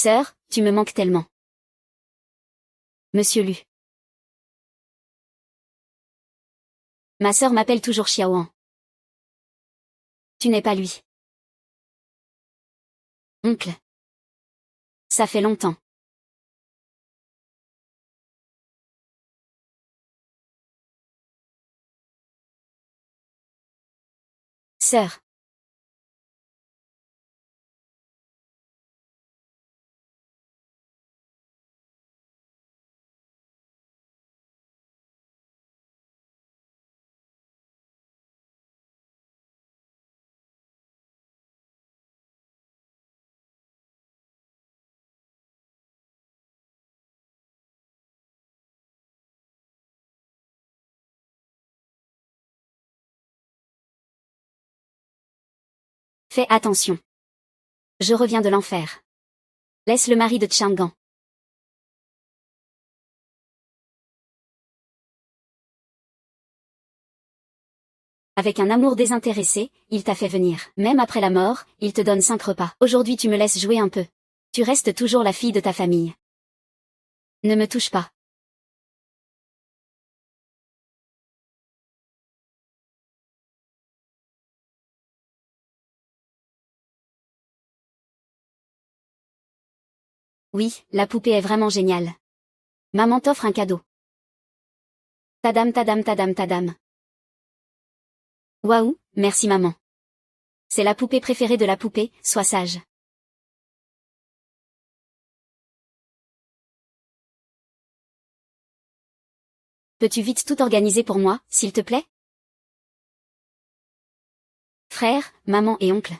Sœur, tu me manques tellement. Monsieur Lu. Ma sœur m'appelle toujours Xiaoan. Tu n'es pas lui. Oncle. Ça fait longtemps. Sœur. Fais attention. Je reviens de l'enfer. Laisse le mari de Chang'an. Avec un amour désintéressé, il t'a fait venir. Même après la mort, il te donne 5 repas. Aujourd'hui tu me laisses jouer un peu. Tu restes toujours la fille de ta famille. Ne me touche pas. Oui, la poupée est vraiment géniale. Maman t'offre un cadeau. Tadam tadam tadam tadam. Waouh, merci maman. C'est la poupée préférée de la poupée, sois sage. Peux-tu vite tout organiser pour moi, s'il te plaît? Frère, maman et oncle.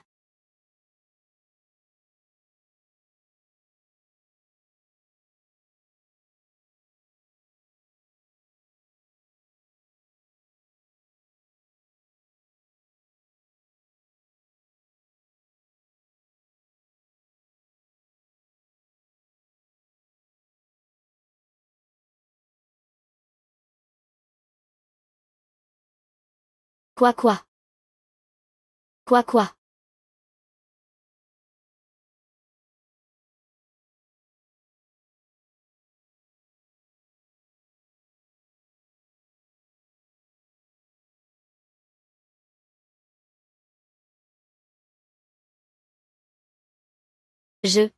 Quoi? Quoi? Je.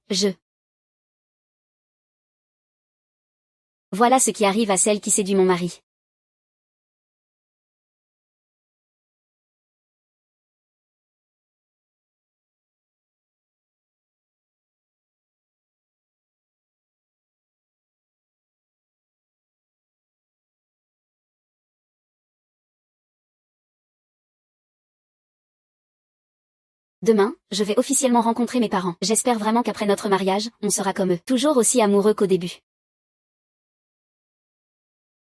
Voilà ce qui arrive à celle qui séduit mon mari. Demain, je vais officiellement rencontrer mes parents. J'espère vraiment qu'après notre mariage, on sera comme eux. Toujours aussi amoureux qu'au début.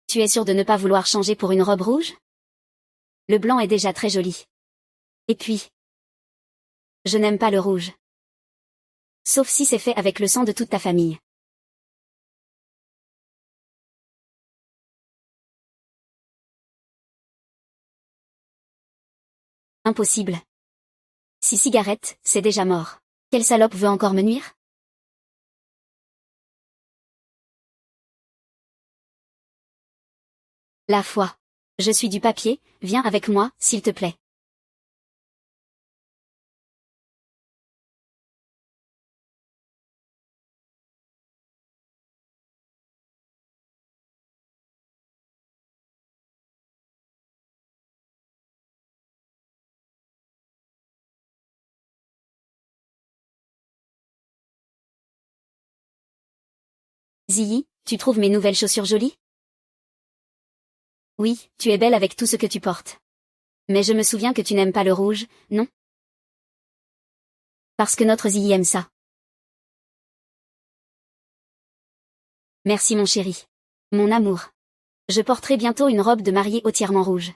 Tu es sûr de ne pas vouloir changer pour une robe rouge? Le blanc est déjà très joli. Et puis, je n'aime pas le rouge. Sauf si c'est fait avec le sang de toute ta famille. Impossible. Si cigarette, c'est déjà mort. Quelle salope veut encore me nuire? La foi. Je suis du papier, viens avec moi, s'il te plaît. Ziyi, tu trouves mes nouvelles chaussures jolies? Oui, tu es belle avec tout ce que tu portes. Mais je me souviens que tu n'aimes pas le rouge, non? Parce que notre Ziyi aime ça. Merci mon chéri. Mon amour. Je porterai bientôt une robe de mariée entièrement rouge.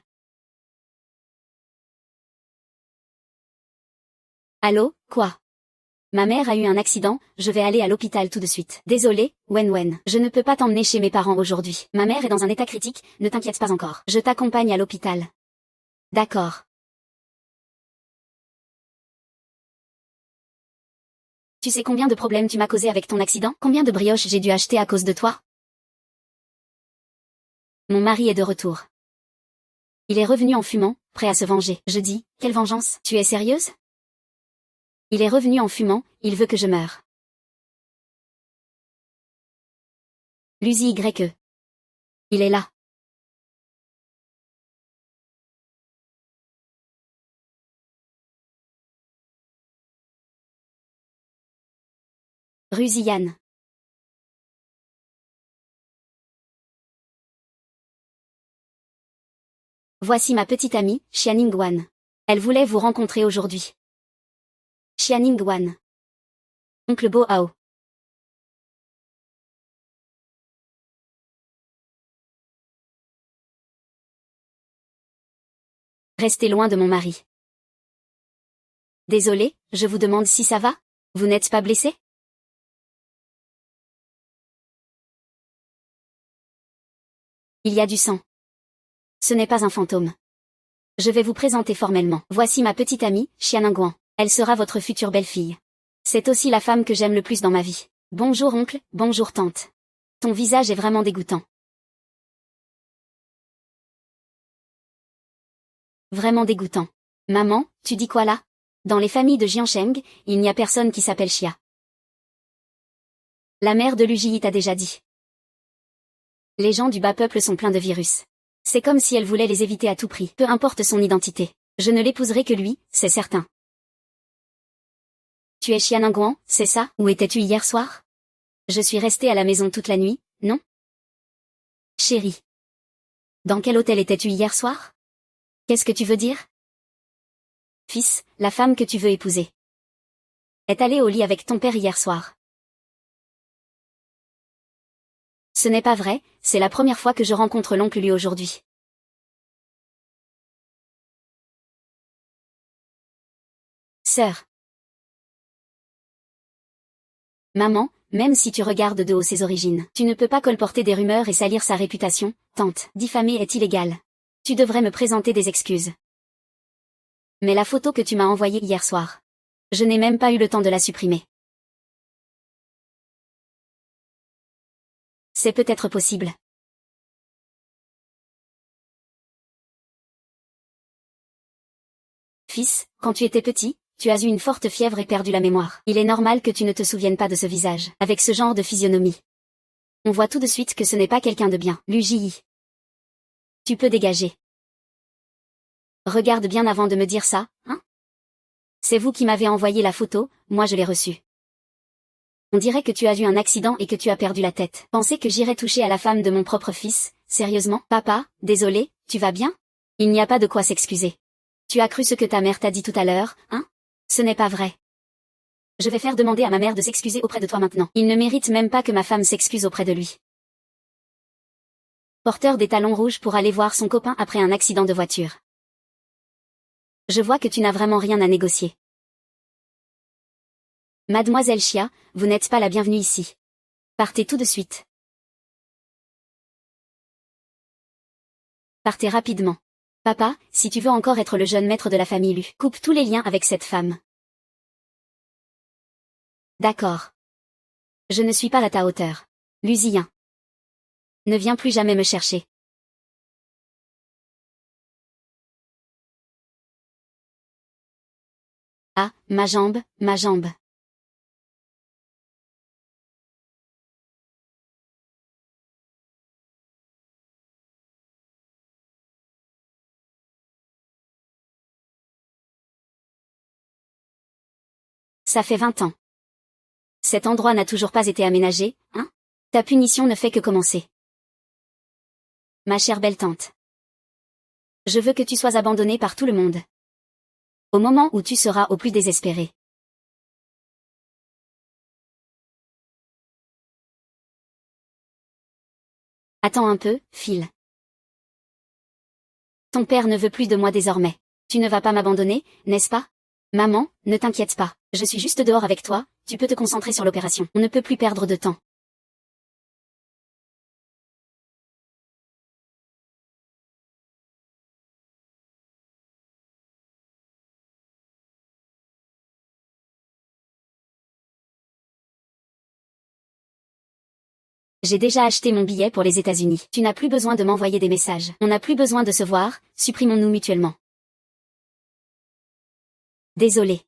Allô, quoi? Ma mère a eu un accident, je vais aller à l'hôpital tout de suite. Désolé, Wen. Je ne peux pas t'emmener chez mes parents aujourd'hui. Ma mère est dans un état critique, ne t'inquiète pas encore. Je t'accompagne à l'hôpital. D'accord. Tu sais combien de problèmes tu m'as causé avec ton accident? Combien de brioches j'ai dû acheter à cause de toi? Mon mari est de retour. Il est revenu en fumant, prêt à se venger. Je dis, quelle vengeance? Tu es sérieuse? Il est revenu en fumant, il veut que je meure. Luzi YE. Il est là. Ruziane. Voici ma petite amie, Xianingwan. Elle voulait vous rencontrer aujourd'hui. Xianingwan. Oncle Bo Ao. Restez loin de mon mari. Désolé, je vous demande si ça va? Vous n'êtes pas blessé? Il y a du sang. Ce n'est pas un fantôme. Je vais vous présenter formellement. Voici ma petite amie, Xianingwan. Elle sera votre future belle-fille. C'est aussi la femme que j'aime le plus dans ma vie. Bonjour oncle, bonjour tante. Ton visage est vraiment dégoûtant. Vraiment dégoûtant. Maman, tu dis quoi là? Dans les familles de Jiansheng, il n'y a personne qui s'appelle Xia. La mère de Luji t'a déjà dit. Les gens du bas peuple sont pleins de virus. C'est comme si elle voulait les éviter à tout prix, peu importe son identité. Je ne l'épouserai que lui, c'est certain. Tu es Xianingwan, c'est ça? Où étais-tu hier soir? Je suis restée à la maison toute la nuit, non? Chérie. Dans quel hôtel étais-tu hier soir? Qu'est-ce que tu veux dire? Fils, la femme que tu veux épouser est allée au lit avec ton père hier soir. Ce n'est pas vrai, c'est la première fois que je rencontre l'oncle lui aujourd'hui. Sœur. Maman, même si tu regardes de haut ses origines, tu ne peux pas colporter des rumeurs et salir sa réputation, tante. Diffamer est illégal. Tu devrais me présenter des excuses. Mais la photo que tu m'as envoyée hier soir. Je n'ai même pas eu le temps de la supprimer. C'est peut-être possible. Fils, quand tu étais petit, tu as eu une forte fièvre et perdu la mémoire. Il est normal que tu ne te souviennes pas de ce visage, avec ce genre de physionomie. On voit tout de suite que ce n'est pas quelqu'un de bien. Luji. Tu peux dégager. Regarde bien avant de me dire ça, hein? C'est vous qui m'avez envoyé la photo, moi je l'ai reçue. On dirait que tu as eu un accident et que tu as perdu la tête. Pensez que j'irais toucher à la femme de mon propre fils, sérieusement? Papa, désolé, tu vas bien? Il n'y a pas de quoi s'excuser. Tu as cru ce que ta mère t'a dit tout à l'heure, hein? Ce n'est pas vrai. Je vais faire demander à ma mère de s'excuser auprès de toi maintenant. Il ne mérite même pas que ma femme s'excuse auprès de lui. Porteur des talons rouges pour aller voir son copain après un accident de voiture. Je vois que tu n'as vraiment rien à négocier. Mademoiselle Xia, vous n'êtes pas la bienvenue ici. Partez tout de suite. Partez rapidement. Papa, si tu veux encore être le jeune maître de la famille Lu, coupe tous les liens avec cette femme. D'accord. Je ne suis pas à ta hauteur. Lusien. Ne viens plus jamais me chercher. Ah, ma jambe, ma jambe. Ça fait 20 ans. Cet endroit n'a toujours pas été aménagé, hein? Ta punition ne fait que commencer. Ma chère belle tante. Je veux que tu sois abandonnée par tout le monde. Au moment où tu seras au plus désespéré. Attends un peu, Phil. Ton père ne veut plus de moi désormais. Tu ne vas pas m'abandonner, n'est-ce pas? Maman, ne t'inquiète pas. Je suis juste dehors avec toi, tu peux te concentrer sur l'opération. On ne peut plus perdre de temps. J'ai déjà acheté mon billet pour les États-Unis. Tu n'as plus besoin de m'envoyer des messages. On n'a plus besoin de se voir, supprimons-nous mutuellement. Désolé.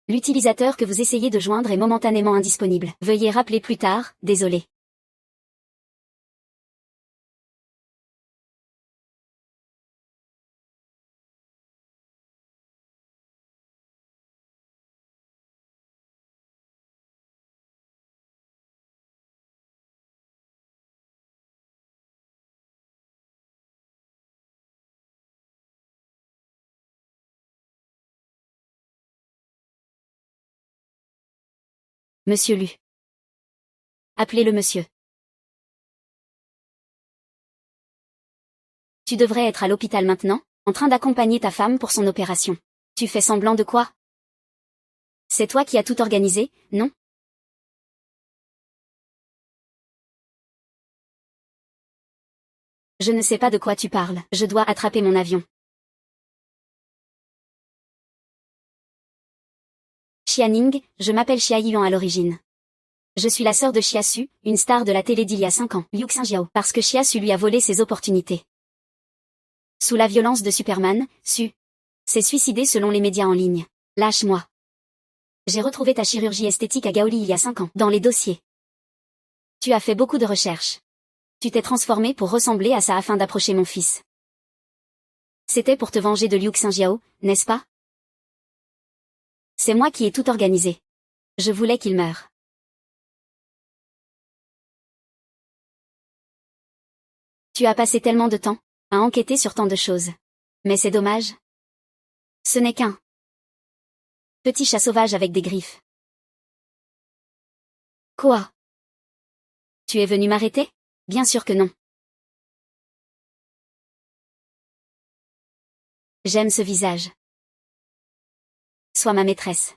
L'utilisateur que vous essayez de joindre est momentanément indisponible. Veuillez rappeler plus tard, désolé. Monsieur Lu. Appelez-le monsieur. Tu devrais être à l'hôpital maintenant, en train d'accompagner ta femme pour son opération. Tu fais semblant de quoi? C'est toi qui as tout organisé, non? Je ne sais pas de quoi tu parles. Je dois attraper mon avion. Xianing, je m'appelle Xia Yuan à l'origine. Je suis la sœur de Xia Su, une star de la télé d'il y a 5 ans. Liu Xiao, parce que Xia Su lui a volé ses opportunités. Sous la violence de Superman, Su s'est suicidé selon les médias en ligne. Lâche-moi. J'ai retrouvé ta chirurgie esthétique à Gaoli il y a 5 ans, dans les dossiers. Tu as fait beaucoup de recherches. Tu t'es transformé pour ressembler à ça afin d'approcher mon fils. C'était pour te venger de Liu Xiao, n'est-ce pas? C'est moi qui ai tout organisé. Je voulais qu'il meure. Tu as passé tellement de temps à enquêter sur tant de choses. Mais c'est dommage. Ce n'est qu'un petit chat sauvage avec des griffes. Quoi? Tu es venu m'arrêter? Bien sûr que non. J'aime ce visage. Sois ma maîtresse.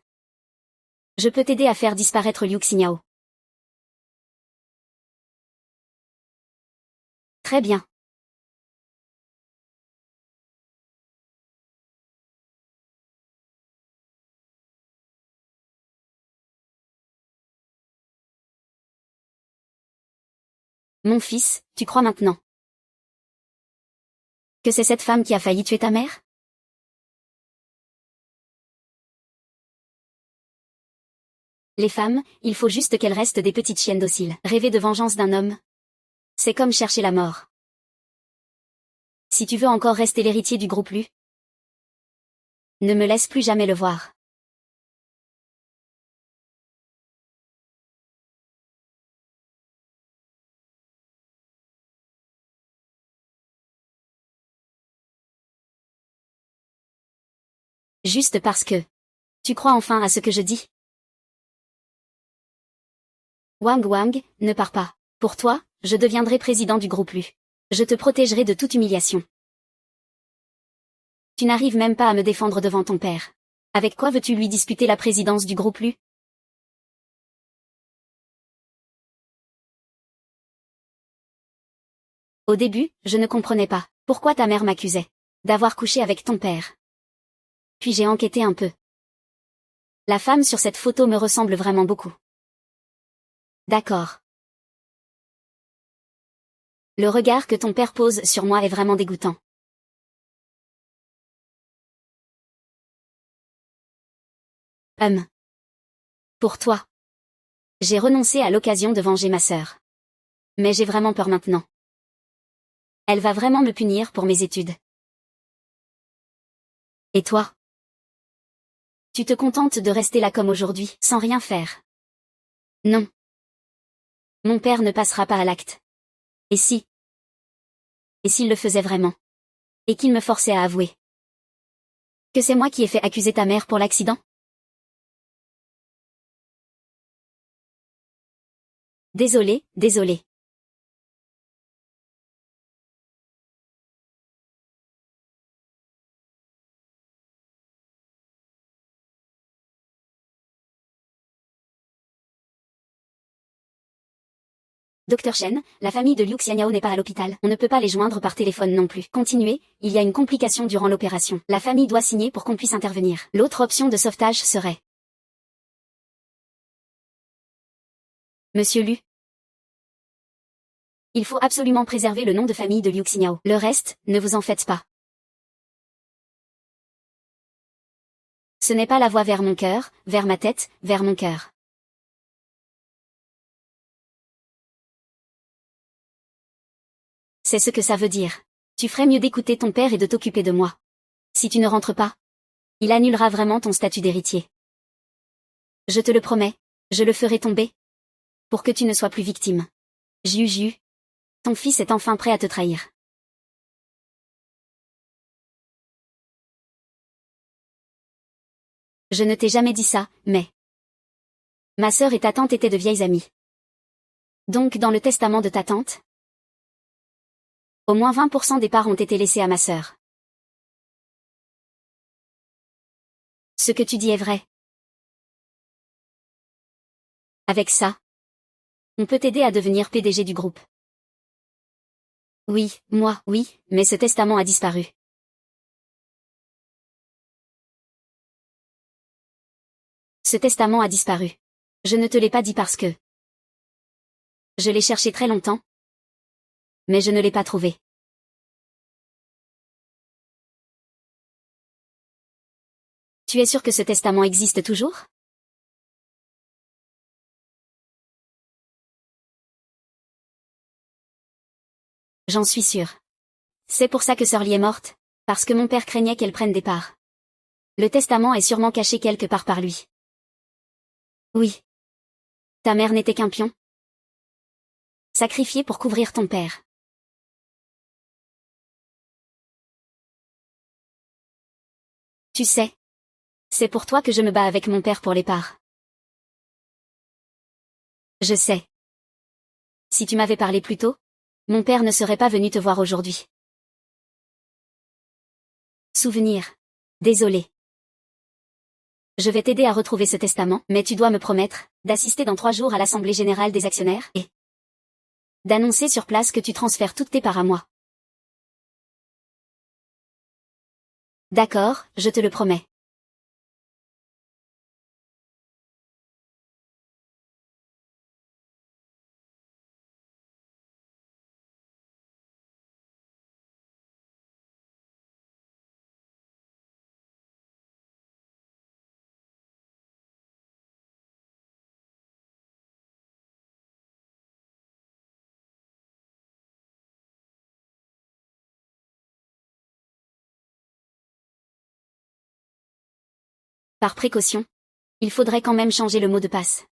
Je peux t'aider à faire disparaître Liu Xiao. Très bien. Mon fils, tu crois maintenant que c'est cette femme qui a failli tuer ta mère? Les femmes, il faut juste qu'elles restent des petites chiennes dociles. Rêver de vengeance d'un homme, c'est comme chercher la mort. Si tu veux encore rester l'héritier du groupe Lu, ne me laisse plus jamais le voir. Juste parce que tu crois enfin à ce que je dis. Wang Wang, ne pars pas. Pour toi, je deviendrai président du groupe Lu. Je te protégerai de toute humiliation. Tu n'arrives même pas à me défendre devant ton père. Avec quoi veux-tu lui disputer la présidence du groupe Lu? Au début, je ne comprenais pas pourquoi ta mère m'accusait d'avoir couché avec ton père. Puis j'ai enquêté un peu. La femme sur cette photo me ressemble vraiment beaucoup. D'accord. Le regard que ton père pose sur moi est vraiment dégoûtant. Pour toi. J'ai renoncé à l'occasion de venger ma sœur. Mais j'ai vraiment peur maintenant. Elle va vraiment me punir pour mes études. Et toi? Tu te contentes de rester là comme aujourd'hui, sans rien faire? Non. Mon père ne passera pas à l'acte. Et si? Et s'il le faisait vraiment? Et qu'il me forçait à avouer que c'est moi qui ai fait accuser ta mère pour l'accident? Désolé, désolé. Docteur Chen, la famille de Liu Xianyao n'est pas à l'hôpital. On ne peut pas les joindre par téléphone non plus. Continuez, il y a une complication durant l'opération. La famille doit signer pour qu'on puisse intervenir. L'autre option de sauvetage serait... Monsieur Lu. Il faut absolument préserver le nom de famille de Liu Xiao. Le reste, ne vous en faites pas. Ce n'est pas la voie vers mon cœur, vers ma tête, vers mon cœur. C'est ce que ça veut dire. Tu ferais mieux d'écouter ton père et de t'occuper de moi. Si tu ne rentres pas, il annulera vraiment ton statut d'héritier. Je te le promets, je le ferai tomber. Pour que tu ne sois plus victime. Jiu, ton fils est enfin prêt à te trahir. Je ne t'ai jamais dit ça, mais... Ma sœur et ta tante étaient de vieilles amies. Donc dans le testament de ta tante, au moins 20% des parts ont été laissées à ma sœur. Ce que tu dis est vrai. Avec ça, on peut t'aider à devenir PDG du groupe. Oui, moi, oui, mais ce testament a disparu. Ce testament a disparu. Je ne te l'ai pas dit parce que... Je l'ai cherché très longtemps. Mais je ne l'ai pas trouvé. Tu es sûr que ce testament existe toujours? J'en suis sûre. C'est pour ça que Sœur Lee est morte, parce que mon père craignait qu'elle prenne des parts. Le testament est sûrement caché quelque part par lui. Oui. Ta mère n'était qu'un pion. Sacrifié pour couvrir ton père. Tu sais. C'est pour toi que je me bats avec mon père pour les parts. Je sais. Si tu m'avais parlé plus tôt, mon père ne serait pas venu te voir aujourd'hui. Souvenir. Désolé. Je vais t'aider à retrouver ce testament, mais tu dois me promettre d'assister dans 3 jours à l'Assemblée Générale des Actionnaires et d'annoncer sur place que tu transfères toutes tes parts à moi. D'accord, je te le promets. Par précaution, il faudrait quand même changer le mot de passe.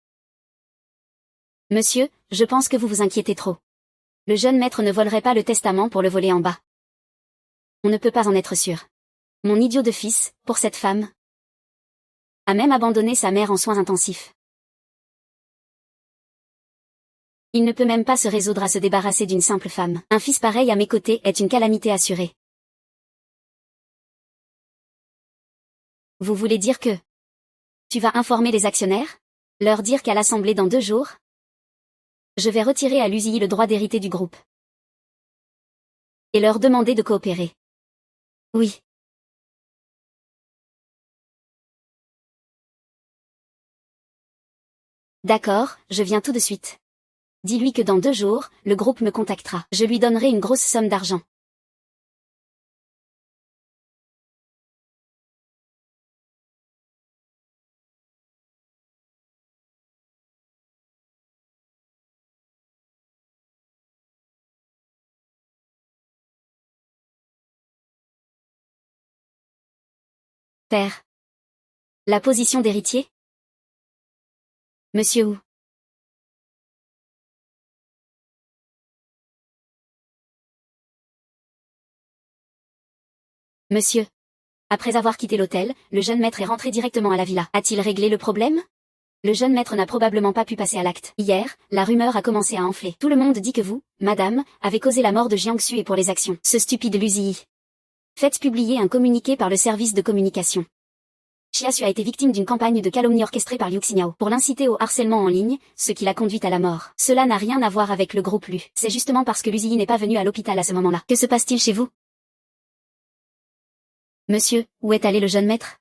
Monsieur, je pense que vous vous inquiétez trop. Le jeune maître ne volerait pas le testament pour le voler en bas. On ne peut pas en être sûr. Mon idiot de fils, pour cette femme, a même abandonné sa mère en soins intensifs. Il ne peut même pas se résoudre à se débarrasser d'une simple femme. Un fils pareil à mes côtés est une calamité assurée. Vous voulez dire que... Tu vas informer les actionnaires? Leur dire qu'à l'Assemblée dans 2 jours? Je vais retirer à l'USI le droit d'hériter du groupe. Et leur demander de coopérer. Oui. D'accord, je viens tout de suite. Dis-lui que dans 2 jours, le groupe me contactera. Je lui donnerai une grosse somme d'argent. Père. La position d'héritier? Monsieur Wu. Monsieur. Après avoir quitté l'hôtel, le jeune maître est rentré directement à la villa. A-t-il réglé le problème? Le jeune maître n'a probablement pas pu passer à l'acte. Hier, la rumeur a commencé à enfler. Tout le monde dit que vous, madame, avez causé la mort de Jiangsu et pour les actions. Ce stupide Luzi. Faites publier un communiqué par le service de communication. Chiasu a été victime d'une campagne de calomnie orchestrée par Liu Xiao pour l'inciter au harcèlement en ligne, ce qui l'a conduite à la mort. Cela n'a rien à voir avec le groupe Lu. C'est justement parce que Luzi n'est pas venu à l'hôpital à ce moment-là. Que se passe-t-il chez vous? Monsieur, où est allé le jeune maître?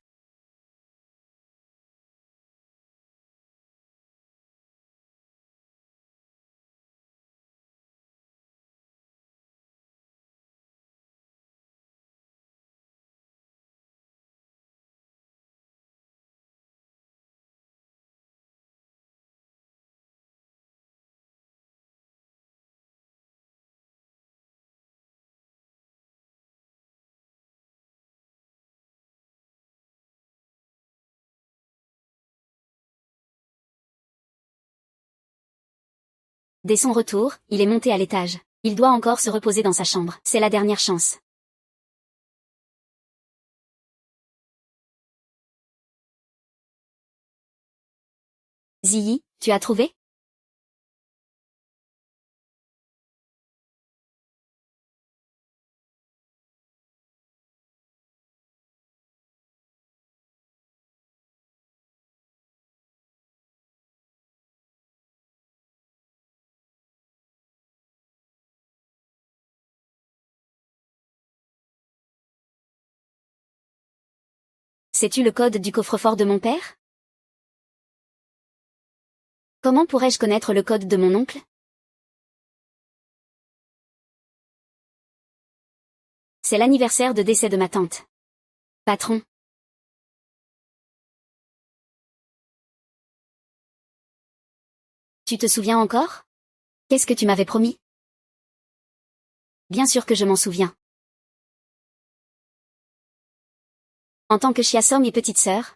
Dès son retour, il est monté à l'étage. Il doit encore se reposer dans sa chambre. C'est la dernière chance. Ziyi, tu as trouvé? Sais-tu le code du coffre-fort de mon père? Comment pourrais-je connaître le code de mon oncle? C'est l'anniversaire de décès de ma tante. Patron. Tu te souviens encore? Qu'est-ce que tu m'avais promis? Bien sûr que je m'en souviens. En tant que Chiasom et petite sœur,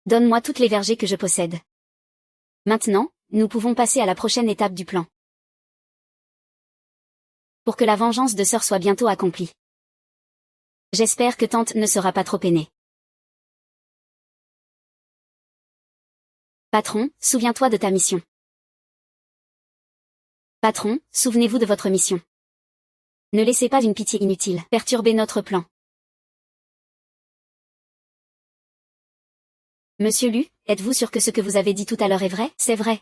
donne-moi toutes les vergers que je possède. Maintenant, nous pouvons passer à la prochaine étape du plan. Pour que la vengeance de sœur soit bientôt accomplie. J'espère que tante ne sera pas trop peinée. Patron, souviens-toi de ta mission. Patron, souvenez-vous de votre mission. Ne laissez pas une pitié inutile perturber notre plan. Monsieur Lu, êtes-vous sûr que ce que vous avez dit tout à l'heure est vrai? C'est vrai.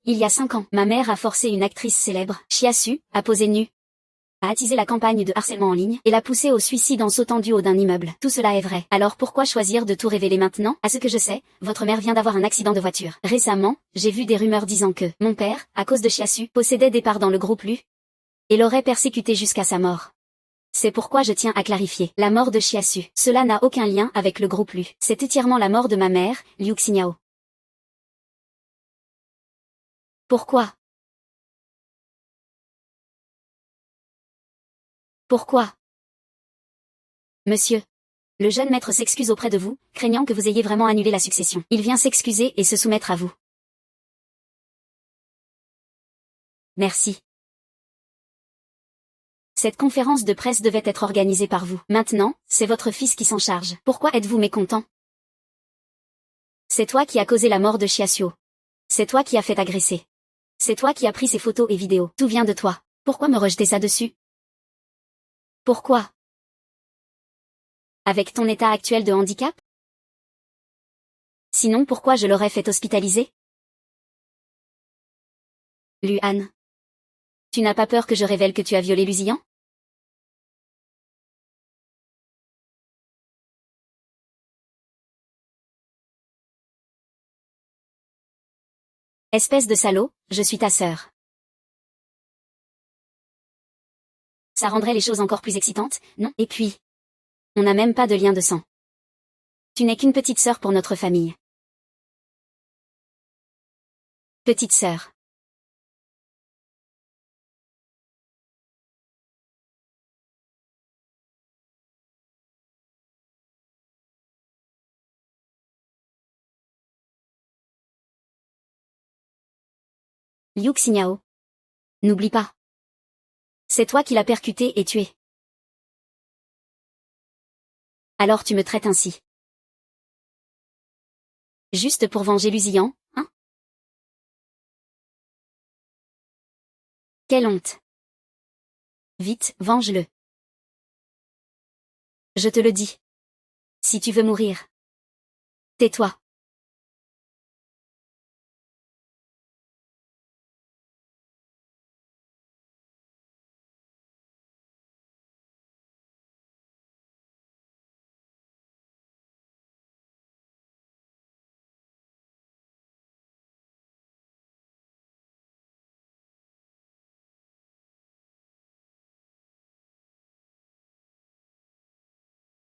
Il y a 5 ans, ma mère a forcé une actrice célèbre, Chiasu, à poser nue, a attisé la campagne de harcèlement en ligne et l'a poussée au suicide en sautant du haut d'un immeuble. Tout cela est vrai. Alors pourquoi choisir de tout révéler maintenant? À ce que je sais, votre mère vient d'avoir un accident de voiture. Récemment, j'ai vu des rumeurs disant que mon père, à cause de Chiasu, possédait des parts dans le groupe Lu et l'aurait persécuté jusqu'à sa mort. C'est pourquoi je tiens à clarifier. La mort de Chiasu. Cela n'a aucun lien avec le groupe Lu. C'est entièrement la mort de ma mère, Liu Xinyao. Pourquoi? Pourquoi? Monsieur. Le jeune maître s'excuse auprès de vous, craignant que vous ayez vraiment annulé la succession. Il vient s'excuser et se soumettre à vous. Merci. Cette conférence de presse devait être organisée par vous. Maintenant, c'est votre fils qui s'en charge. Pourquoi êtes-vous mécontent? C'est toi qui as causé la mort de Chiasio. C'est toi qui as fait agresser. C'est toi qui as pris ces photos et vidéos. Tout vient de toi. Pourquoi me rejeter ça dessus? Pourquoi? Avec ton état actuel de handicap? Sinon pourquoi je l'aurais fait hospitaliser? Luan. Tu n'as pas peur que je révèle que tu as violé Luzian? Espèce de salaud, je suis ta sœur. Ça rendrait les choses encore plus excitantes, non? Et puis, on n'a même pas de lien de sang. Tu n'es qu'une petite sœur pour notre famille. Petite sœur. Liu Xinyao. N'oublie pas. C'est toi qui l'as percuté et tué. Alors tu me traites ainsi. Juste pour venger Luzian, hein? Quelle honte. Vite, venge-le. Je te le dis. Si tu veux mourir. Tais-toi.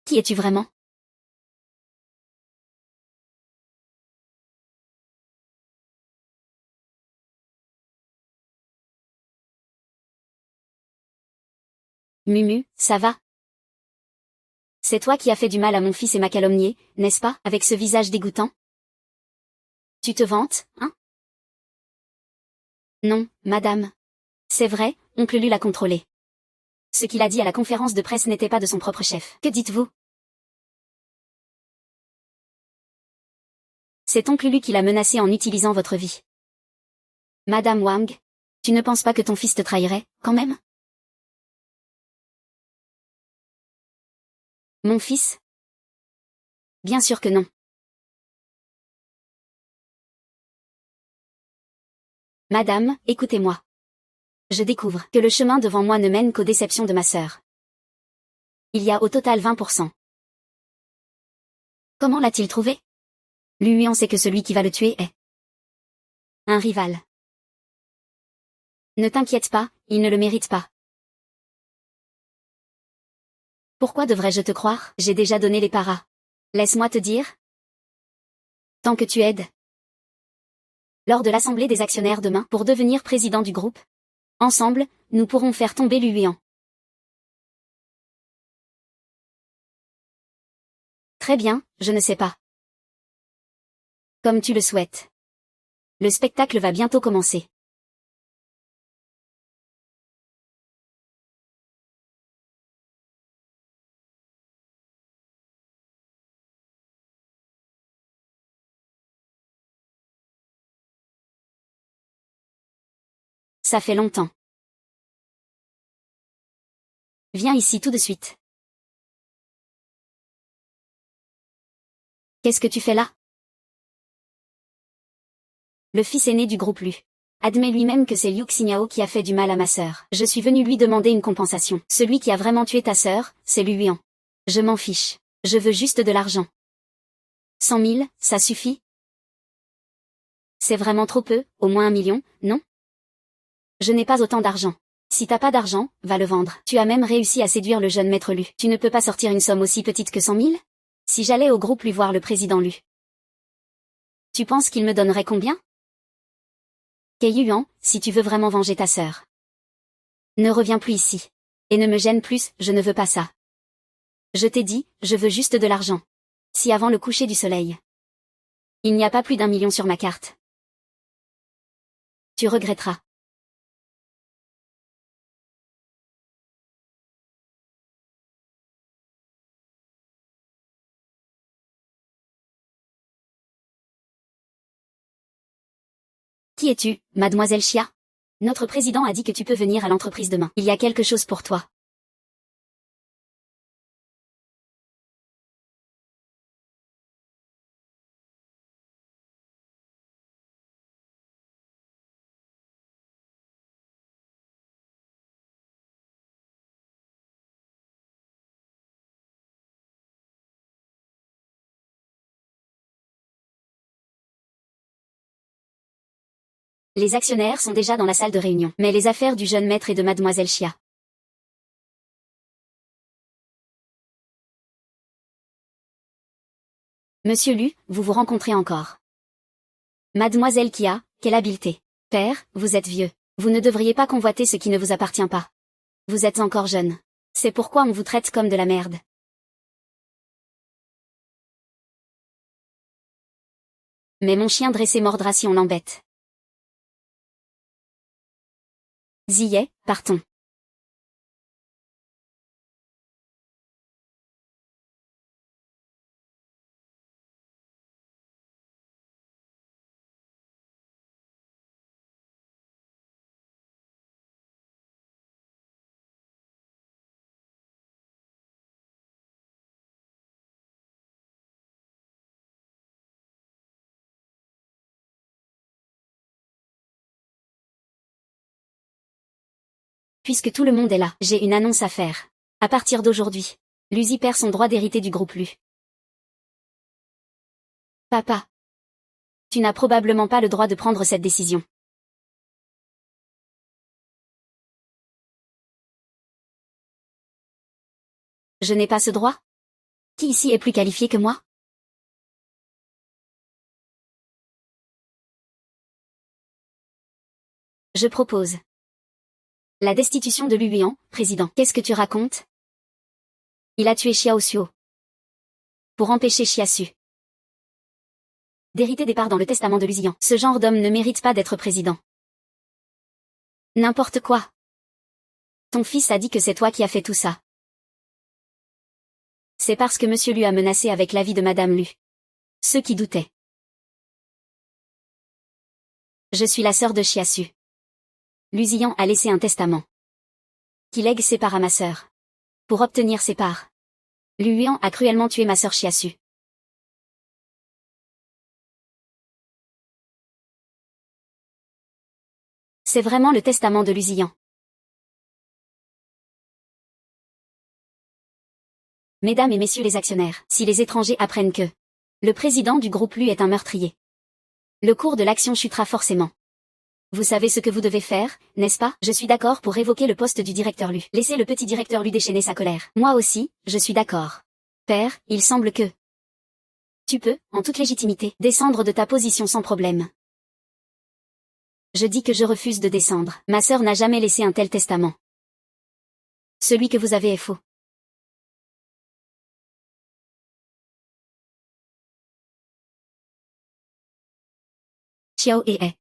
Qui es-tu vraiment? Mumu, ça va? C'est toi qui as fait du mal à mon fils et m'a calomnié, n'est-ce pas, avec ce visage dégoûtant? Tu te vantes, hein? Non, madame. C'est vrai, oncle Lu l'a contrôlé. Ce qu'il a dit à la conférence de presse n'était pas de son propre chef. Que dites-vous? C'est oncle Lu qui l'a menacé en utilisant votre vie. Madame Wang, tu ne penses pas que ton fils te trahirait, quand même? Mon fils? Bien sûr que non. Madame, écoutez-moi. Je découvre que le chemin devant moi ne mène qu'aux déceptions de ma sœur. Il y a au total 20%. Comment l'a-t-il trouvé? Lui en sait que celui qui va le tuer est un rival. Ne t'inquiète pas, il ne le mérite pas. Pourquoi devrais-je te croire? J'ai déjà donné les paras. Laisse-moi te dire. Tant que tu aides. Lors de l'assemblée des actionnaires demain pour devenir président du groupe. Ensemble, nous pourrons faire tomber Luyan. Très bien, je ne sais pas. Comme tu le souhaites. Le spectacle va bientôt commencer. Ça fait longtemps. Viens ici tout de suite. Qu'est-ce que tu fais là? Le fils aîné du groupe Lu admet lui-même que c'est Liu Xinyao qui a fait du mal à ma sœur. Je suis venu lui demander une compensation. Celui qui a vraiment tué ta sœur, c'est Lu Yuan. Je m'en fiche. Je veux juste de l'argent. 100 000, ça suffit? C'est vraiment trop peu, au moins 1 million, non? Je n'ai pas autant d'argent. Si t'as pas d'argent, va le vendre. Tu as même réussi à séduire le jeune maître Lu. Tu ne peux pas sortir une somme aussi petite que 100 000? Si j'allais au groupe Lu voir le président Lu. Tu penses qu'il me donnerait combien? Kei Yuan, si tu veux vraiment venger ta sœur. Ne reviens plus ici. Et ne me gêne plus, je ne veux pas ça. Je t'ai dit, je veux juste de l'argent. Si avant le coucher du soleil. Il n'y a pas plus d'1 million sur ma carte. Tu regretteras. Qui es-tu, mademoiselle Chia? Notre président a dit que tu peux venir à l'entreprise demain. Il y a quelque chose pour toi. Les actionnaires sont déjà dans la salle de réunion. Mais les affaires du jeune maître et de mademoiselle Chia. Monsieur Lu, vous vous rencontrez encore. Mademoiselle Kia, quelle habileté. Père, vous êtes vieux. Vous ne devriez pas convoiter ce qui ne vous appartient pas. Vous êtes encore jeune. C'est pourquoi on vous traite comme de la merde. Mais mon chien dressé mordra si on l'embête. Ziye, partons. Puisque tout le monde est là, j'ai une annonce à faire. À partir d'aujourd'hui, Luzi perd son droit d'hériter du groupe Lu. Papa. Tu n'as probablement pas le droit de prendre cette décision. Je n'ai pas ce droit? Qui ici est plus qualifié que moi? Je propose la destitution de Lu Yuan, président. Qu'est-ce que tu racontes? Il a tué Xiao Xuo. Pour empêcher Chiasu d'hériter des parts dans le testament de Lusignan. Ce genre d'homme ne mérite pas d'être président. N'importe quoi. Ton fils a dit que c'est toi qui as fait tout ça. C'est parce que monsieur Lu a menacé avec la vie de madame Lu. Ceux qui doutaient. Je suis la sœur de Chiasu. Lusignan a laissé un testament. Qui lègue ses parts à ma sœur. Pour obtenir ses parts. Luyan a cruellement tué ma sœur Chiasu. C'est vraiment le testament de Lusignan. Mesdames et messieurs les actionnaires, si les étrangers apprennent que le président du groupe Lu est un meurtrier, le cours de l'action chutera forcément. Vous savez ce que vous devez faire, n'est-ce pas? Je suis d'accord pour révoquer le poste du directeur Lu. Laissez le petit directeur Lu déchaîner sa colère. Moi aussi, je suis d'accord. Père, il semble que tu peux, en toute légitimité, descendre de ta position sans problème. Je dis que je refuse de descendre. Ma sœur n'a jamais laissé un tel testament. Celui que vous avez est faux. Xiao et est.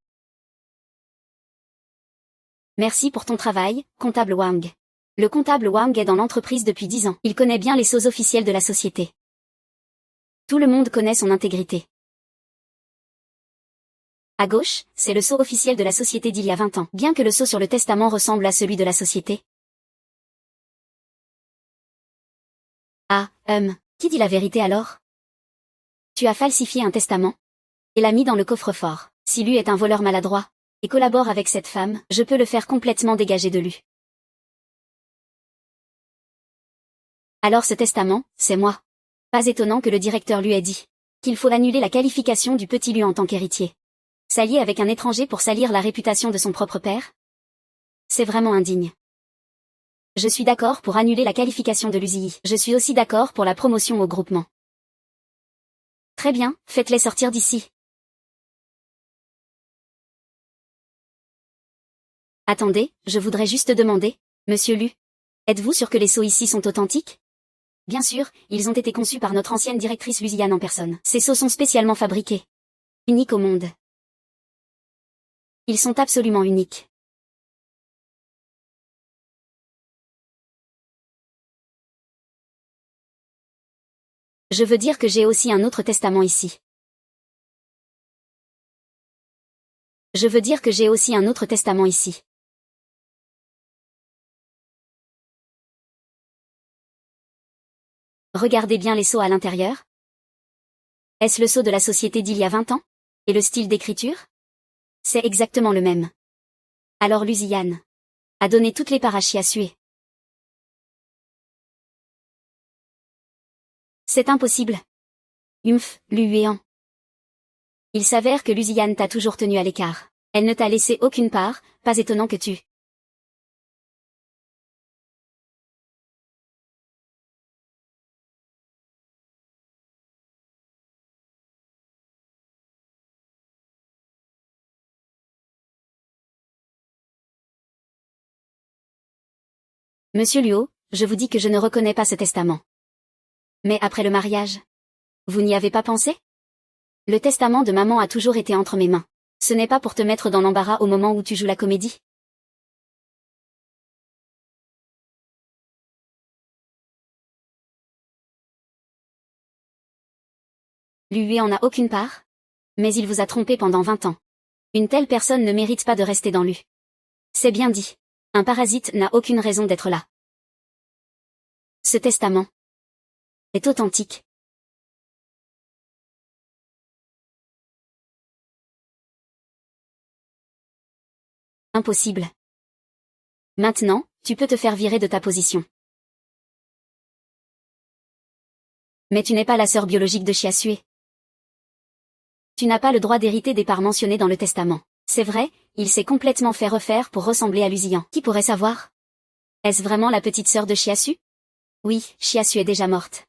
Merci pour ton travail, comptable Wang. Le comptable Wang est dans l'entreprise depuis 10 ans. Il connaît bien les sceaux officiels de la société. Tout le monde connaît son intégrité. À gauche, c'est le sceau officiel de la société d'il y a 20 ans. Bien que le sceau sur le testament ressemble à celui de la société. Ah, qui dit la vérité alors? Tu as falsifié un testament et l'as mis dans le coffre-fort. Si Lu est un voleur maladroit et collabore avec cette femme, je peux le faire complètement dégager de Lu. Alors ce testament, c'est moi. Pas étonnant que le directeur Lu ait dit qu'il faut annuler la qualification du petit Lu en tant qu'héritier. S'allier avec un étranger pour salir la réputation de son propre père? C'est vraiment indigne. Je suis d'accord pour annuler la qualification de l'USI. Je suis aussi d'accord pour la promotion au groupement. Très bien, faites-les sortir d'ici. Attendez, je voudrais juste demander, monsieur Lu. Êtes-vous sûr que les sceaux ici sont authentiques? Bien sûr, ils ont été conçus par notre ancienne directrice Lusiane en personne. Ces sceaux sont spécialement fabriqués. Uniques au monde. Ils sont absolument uniques. Je veux dire que j'ai aussi un autre testament ici. Je veux dire que j'ai aussi un autre testament ici. Regardez bien les sceaux à l'intérieur. Est-ce le sceau de la société d'il y a 20 ans? Et le style d'écriture? C'est exactement le même. Alors Lusiane a donné toutes les parts à Chiasu. C'est impossible. Luéan. Il s'avère que Lusiane t'a toujours tenu à l'écart. Elle ne t'a laissé aucune part, pas étonnant que tu... Monsieur Luo, je vous dis que je ne reconnais pas ce testament. Mais après le mariage, vous n'y avez pas pensé? Le testament de maman a toujours été entre mes mains. Ce n'est pas pour te mettre dans l'embarras au moment où tu joues la comédie. Lui en a aucune part. Mais il vous a trompé pendant 20 ans. Une telle personne ne mérite pas de rester dans lui. C'est bien dit. Un parasite n'a aucune raison d'être là. Ce testament est authentique. Impossible. Maintenant, tu peux te faire virer de ta position. Mais tu n'es pas la sœur biologique de Chiasu. Tu n'as pas le droit d'hériter des parts mentionnées dans le testament. C'est vrai, il s'est complètement fait refaire pour ressembler à Lusian. Qui pourrait savoir? Est-ce vraiment la petite sœur de Chiasu? Oui, Chiasu est déjà morte.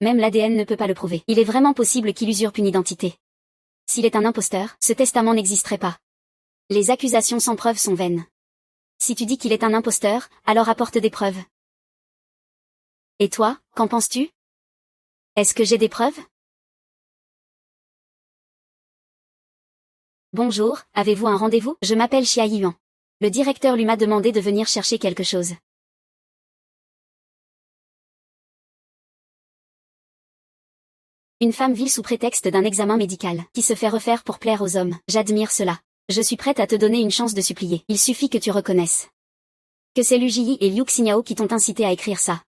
Même l'ADN ne peut pas le prouver. Il est vraiment possible qu'il usurpe une identité. S'il est un imposteur, ce testament n'existerait pas. Les accusations sans preuve sont vaines. Si tu dis qu'il est un imposteur, alors apporte des preuves. Et toi, qu'en penses-tu? Est-ce que j'ai des preuves? Bonjour, avez-vous un rendez-vous? Je m'appelle Xia Yuan. Le directeur lui m'a demandé de venir chercher quelque chose. Une femme vile sous prétexte d'un examen médical, qui se fait refaire pour plaire aux hommes. J'admire cela. Je suis prête à te donner une chance de supplier. Il suffit que tu reconnaisses que c'est Lu Jiyi et Liu Xinyao qui t'ont incité à écrire ça.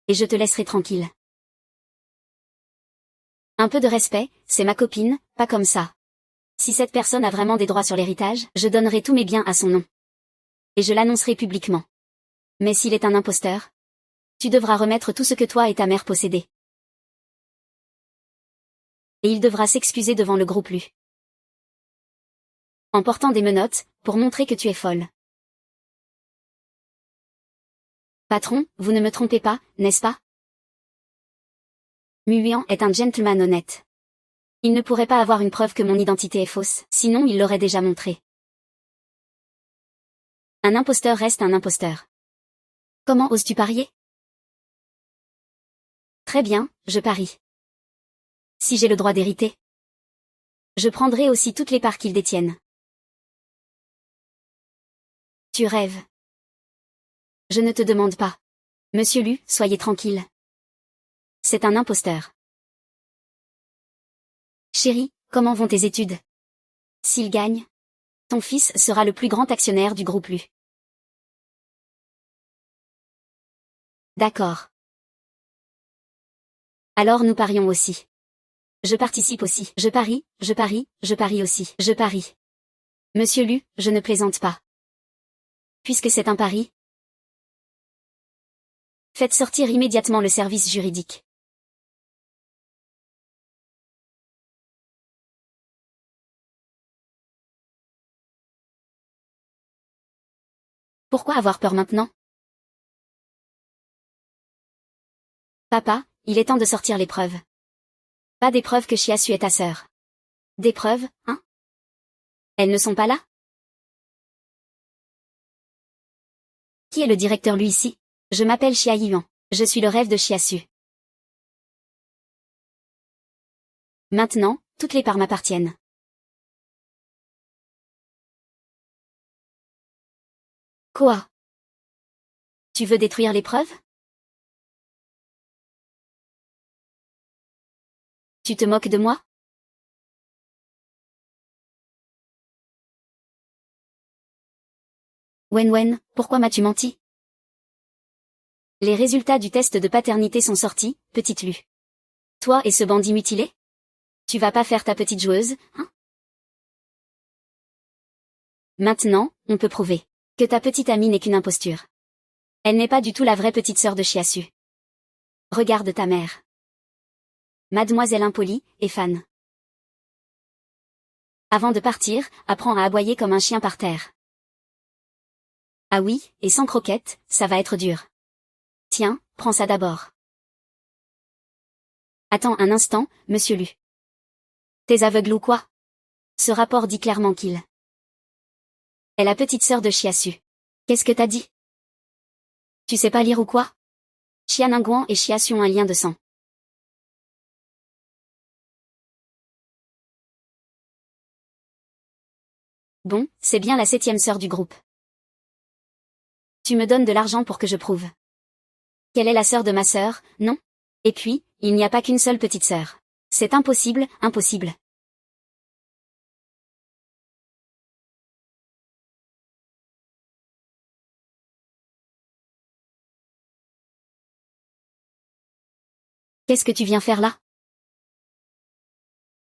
Et je te laisserai tranquille. Un peu de respect, c'est ma copine, pas comme ça. Si cette personne a vraiment des droits sur l'héritage, je donnerai tous mes biens à son nom. Et je l'annoncerai publiquement. Mais s'il est un imposteur, tu devras remettre tout ce que toi et ta mère possédaient. Et il devra s'excuser devant le groupe Lu. En portant des menottes, pour montrer que tu es folle. Patron, vous ne me trompez pas, n'est-ce pas? Muyan est un gentleman honnête. Il ne pourrait pas avoir une preuve que mon identité est fausse, sinon il l'aurait déjà montré. Un imposteur reste un imposteur. Comment oses-tu parier? Très bien, je parie. Si j'ai le droit d'hériter, je prendrai aussi toutes les parts qu'ils détiennent. Tu rêves. Je ne te demande pas. Monsieur Lu, soyez tranquille. C'est un imposteur. Chérie, comment vont tes études? S'il gagne, ton fils sera le plus grand actionnaire du groupe Lu. D'accord. Alors nous parions aussi. Je participe aussi. Je parie aussi. Je parie. Monsieur Lu, je ne plaisante pas. Puisque c'est un pari, faites sortir immédiatement le service juridique. Pourquoi avoir peur maintenant? Papa, il est temps de sortir les preuves. Pas des preuves que Chiasu est ta sœur. Des preuves, hein? Elles ne sont pas là? Qui est le directeur lui ici? Je m'appelle Xia Yuan. Je suis le rêve de Chiasu. Maintenant, toutes les parts m'appartiennent. Quoi? Tu veux détruire les preuves? Tu te moques de moi? Wen, pourquoi m'as-tu menti? Les résultats du test de paternité sont sortis, petite Lu. Toi et ce bandit mutilé? Tu vas pas faire ta petite joueuse, hein? Maintenant, on peut prouver que ta petite amie n'est qu'une imposture. Elle n'est pas du tout la vraie petite sœur de Chiasu. Regarde ta mère. Mademoiselle impolie, et fan. Avant de partir, apprends à aboyer comme un chien par terre. Ah oui, et sans croquettes, ça va être dur. Tiens, prends ça d'abord. Attends un instant, monsieur Lu. T'es aveugle ou quoi? Ce rapport dit clairement qu'il est la petite sœur de Chiasu. Qu'est-ce que t'as dit? Tu sais pas lire ou quoi? Xia Ningguang et Chiasu ont un lien de sang. Bon, c'est bien la 7e sœur du groupe. Tu me donnes de l'argent pour que je prouve qu'elle est la sœur de ma sœur, non? Et puis, il n'y a pas qu'une seule petite sœur. C'est impossible, impossible. Qu'est-ce que tu viens faire là?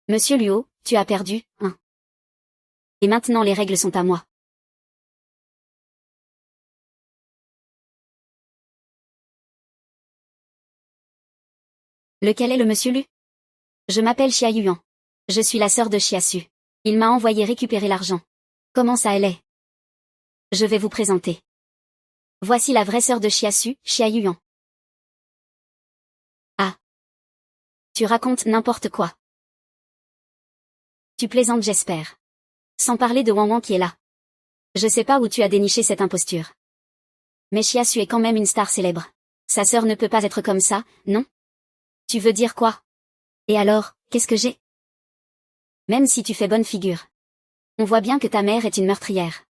Monsieur Luo, tu as perdu, hein? Et maintenant les règles sont à moi. Lequel est le monsieur Lu? Je m'appelle Xia Yuan. Je suis la sœur de Chiasu. Il m'a envoyé récupérer l'argent. Comment ça elle est? Je vais vous présenter. Voici la vraie sœur de Chiasu, Xia Yuan. Ah. Tu racontes n'importe quoi. Tu plaisantes j'espère. Sans parler de Wang qui est là. Je sais pas où tu as déniché cette imposture. Mais Chiasu est quand même une star célèbre. Sa sœur ne peut pas être comme ça, non? Tu veux dire quoi? Et alors, qu'est-ce que j'ai? Même si tu fais bonne figure. On voit bien que ta mère est une meurtrière.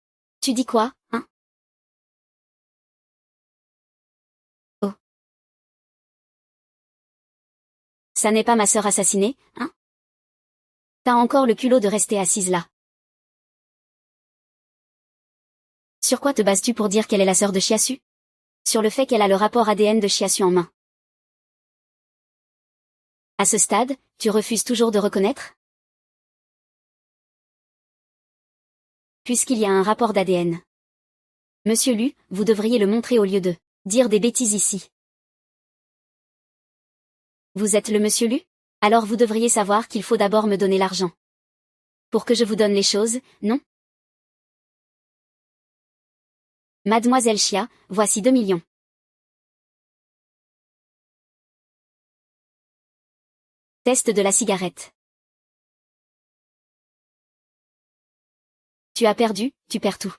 Tu dis quoi, hein? Oh. Ça n'est pas ma sœur assassinée, hein? T'as encore le culot de rester assise là. Sur quoi te bases-tu pour dire qu'elle est la sœur de Chiasu? Sur le fait qu'elle a le rapport ADN de Chiasu en main. À ce stade, tu refuses toujours de reconnaître? Puisqu'il y a un rapport d'ADN. Monsieur Lu, vous devriez le montrer au lieu de dire des bêtises ici. Vous êtes le monsieur Lu? Alors vous devriez savoir qu'il faut d'abord me donner l'argent. Pour que je vous donne les choses, non? Mademoiselle Chia, voici 2 millions. Test de la cigarette. Tu as perdu, tu perds tout.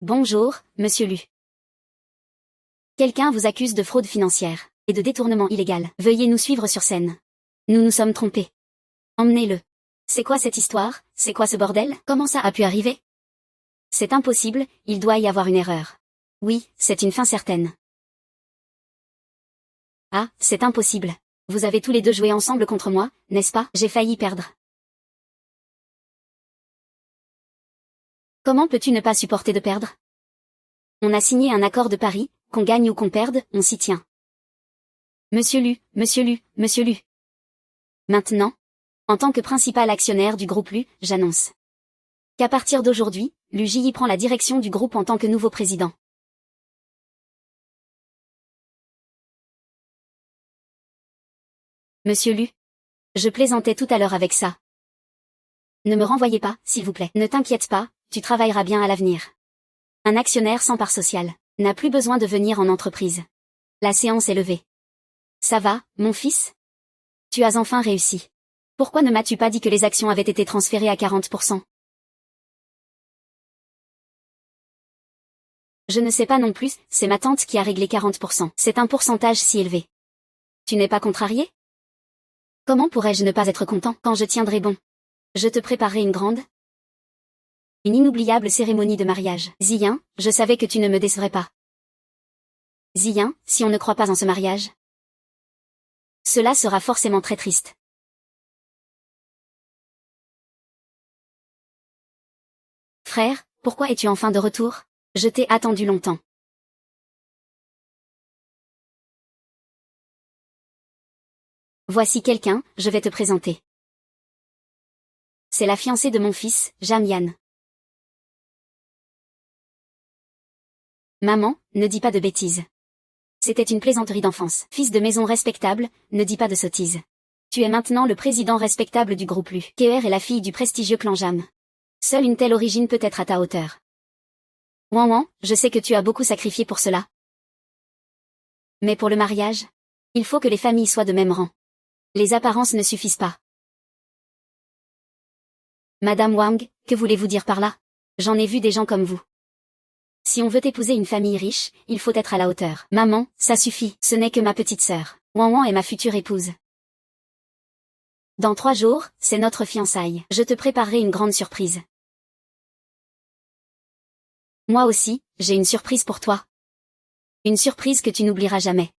Bonjour, monsieur Lu. Quelqu'un vous accuse de fraude financière et de détournement illégal. Veuillez nous suivre sur scène. Nous nous sommes trompés. Emmenez-le. C'est quoi cette histoire? C'est quoi ce bordel? Comment ça a pu arriver? C'est impossible, il doit y avoir une erreur. Oui, c'est une fin certaine. Ah, c'est impossible. Vous avez tous les deux joué ensemble contre moi, n'est-ce pas? J'ai failli perdre. Comment peux-tu ne pas supporter de perdre? On a signé un accord de pari, qu'on gagne ou qu'on perde, on s'y tient. Monsieur Lu, monsieur Lu, monsieur Lu. Maintenant, en tant que principal actionnaire du groupe Lu, j'annonce qu'à partir d'aujourd'hui, Lu Ji prend la direction du groupe en tant que nouveau président. Monsieur Lu. Je plaisantais tout à l'heure avec ça. Ne me renvoyez pas, s'il vous plaît. Ne t'inquiète pas, tu travailleras bien à l'avenir. Un actionnaire sans part sociale n'a plus besoin de venir en entreprise. La séance est levée. Ça va, mon fils? Tu as enfin réussi. Pourquoi ne m'as-tu pas dit que les actions avaient été transférées à 40%? Je ne sais pas non plus, c'est ma tante qui a réglé 40%. C'est un pourcentage si élevé. Tu n'es pas contrarié? Comment pourrais-je ne pas être content quand je tiendrai bon? Je te préparerai une inoubliable cérémonie de mariage. Ziyin, je savais que tu ne me décevrais pas. Ziyin, si on ne croit pas en ce mariage, cela sera forcément très triste. Frère, pourquoi es-tu enfin de retour? Je t'ai attendu longtemps. Voici quelqu'un, je vais te présenter. C'est la fiancée de mon fils, Jamian. Maman, ne dis pas de bêtises. C'était une plaisanterie d'enfance. Fils de maison respectable, ne dis pas de sottises. Tu es maintenant le président respectable du groupe Lu. Keer est la fille du prestigieux clan Jam. Seule une telle origine peut être à ta hauteur. Wan Wan, je sais que tu as beaucoup sacrifié pour cela. Mais pour le mariage, il faut que les familles soient de même rang. Les apparences ne suffisent pas. Madame Wang, que voulez-vous dire par là? J'en ai vu des gens comme vous. Si on veut épouser une famille riche, il faut être à la hauteur. Maman, ça suffit, ce n'est que ma petite sœur. Wan Wan est ma future épouse. Dans 3 jours, c'est notre fiançailles. Je te préparerai une grande surprise. Moi aussi, j'ai une surprise pour toi. Une surprise que tu n'oublieras jamais.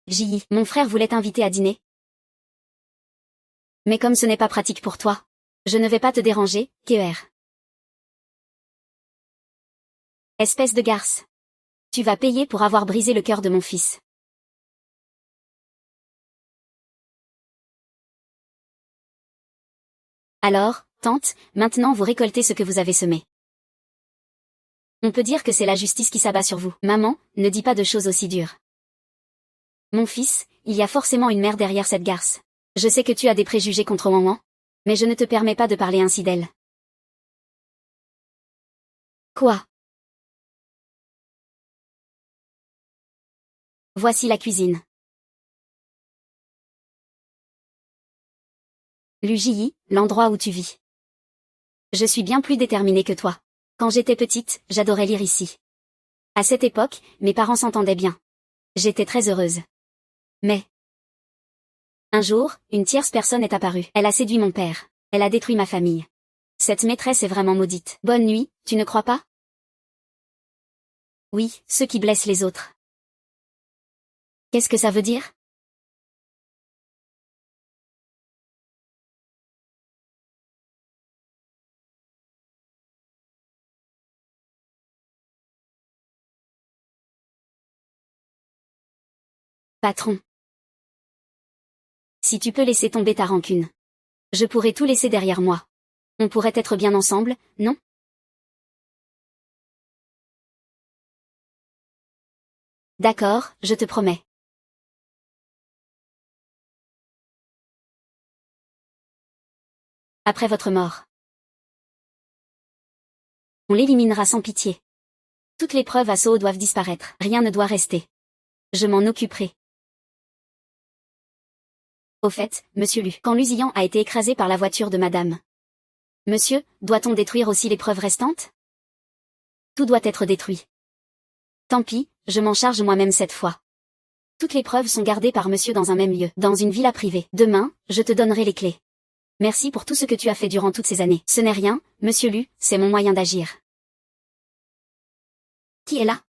Ji, mon frère voulait t'inviter à dîner. Mais comme ce n'est pas pratique pour toi, je ne vais pas te déranger, Keer. Espèce de garce. Tu vas payer pour avoir brisé le cœur de mon fils. Alors, tante, maintenant vous récoltez ce que vous avez semé. On peut dire que c'est la justice qui s'abat sur vous. Maman, ne dis pas de choses aussi dures. Mon fils, il y a forcément une mère derrière cette garce. Je sais que tu as des préjugés contre Wan Wan, mais je ne te permets pas de parler ainsi d'elle. Quoi? Voici la cuisine. Luji, l'endroit où tu vis. Je suis bien plus déterminée que toi. Quand j'étais petite, j'adorais lire ici. À cette époque, mes parents s'entendaient bien. J'étais très heureuse. Mais un jour, une tierce personne est apparue. Elle a séduit mon père. Elle a détruit ma famille. Cette maîtresse est vraiment maudite. Bonne nuit, tu ne crois pas? Oui, ceux qui blessent les autres. Qu'est-ce que ça veut dire? Patron. Si tu peux laisser tomber ta rancune. Je pourrais tout laisser derrière moi. On pourrait être bien ensemble, non? D'accord, je te promets. Après votre mort. On l'éliminera sans pitié. Toutes les preuves à Sceaux doivent disparaître. Rien ne doit rester. Je m'en occuperai. Au fait, monsieur Lu, quand l'Usillan a été écrasé par la voiture de madame. Monsieur, doit-on détruire aussi les preuves restantes? Tout doit être détruit. Tant pis, je m'en charge moi-même cette fois. Toutes les preuves sont gardées par monsieur dans un même lieu, dans une villa privée. Demain, je te donnerai les clés. Merci pour tout ce que tu as fait durant toutes ces années. Ce n'est rien, monsieur Lu, c'est mon moyen d'agir. Qui est là?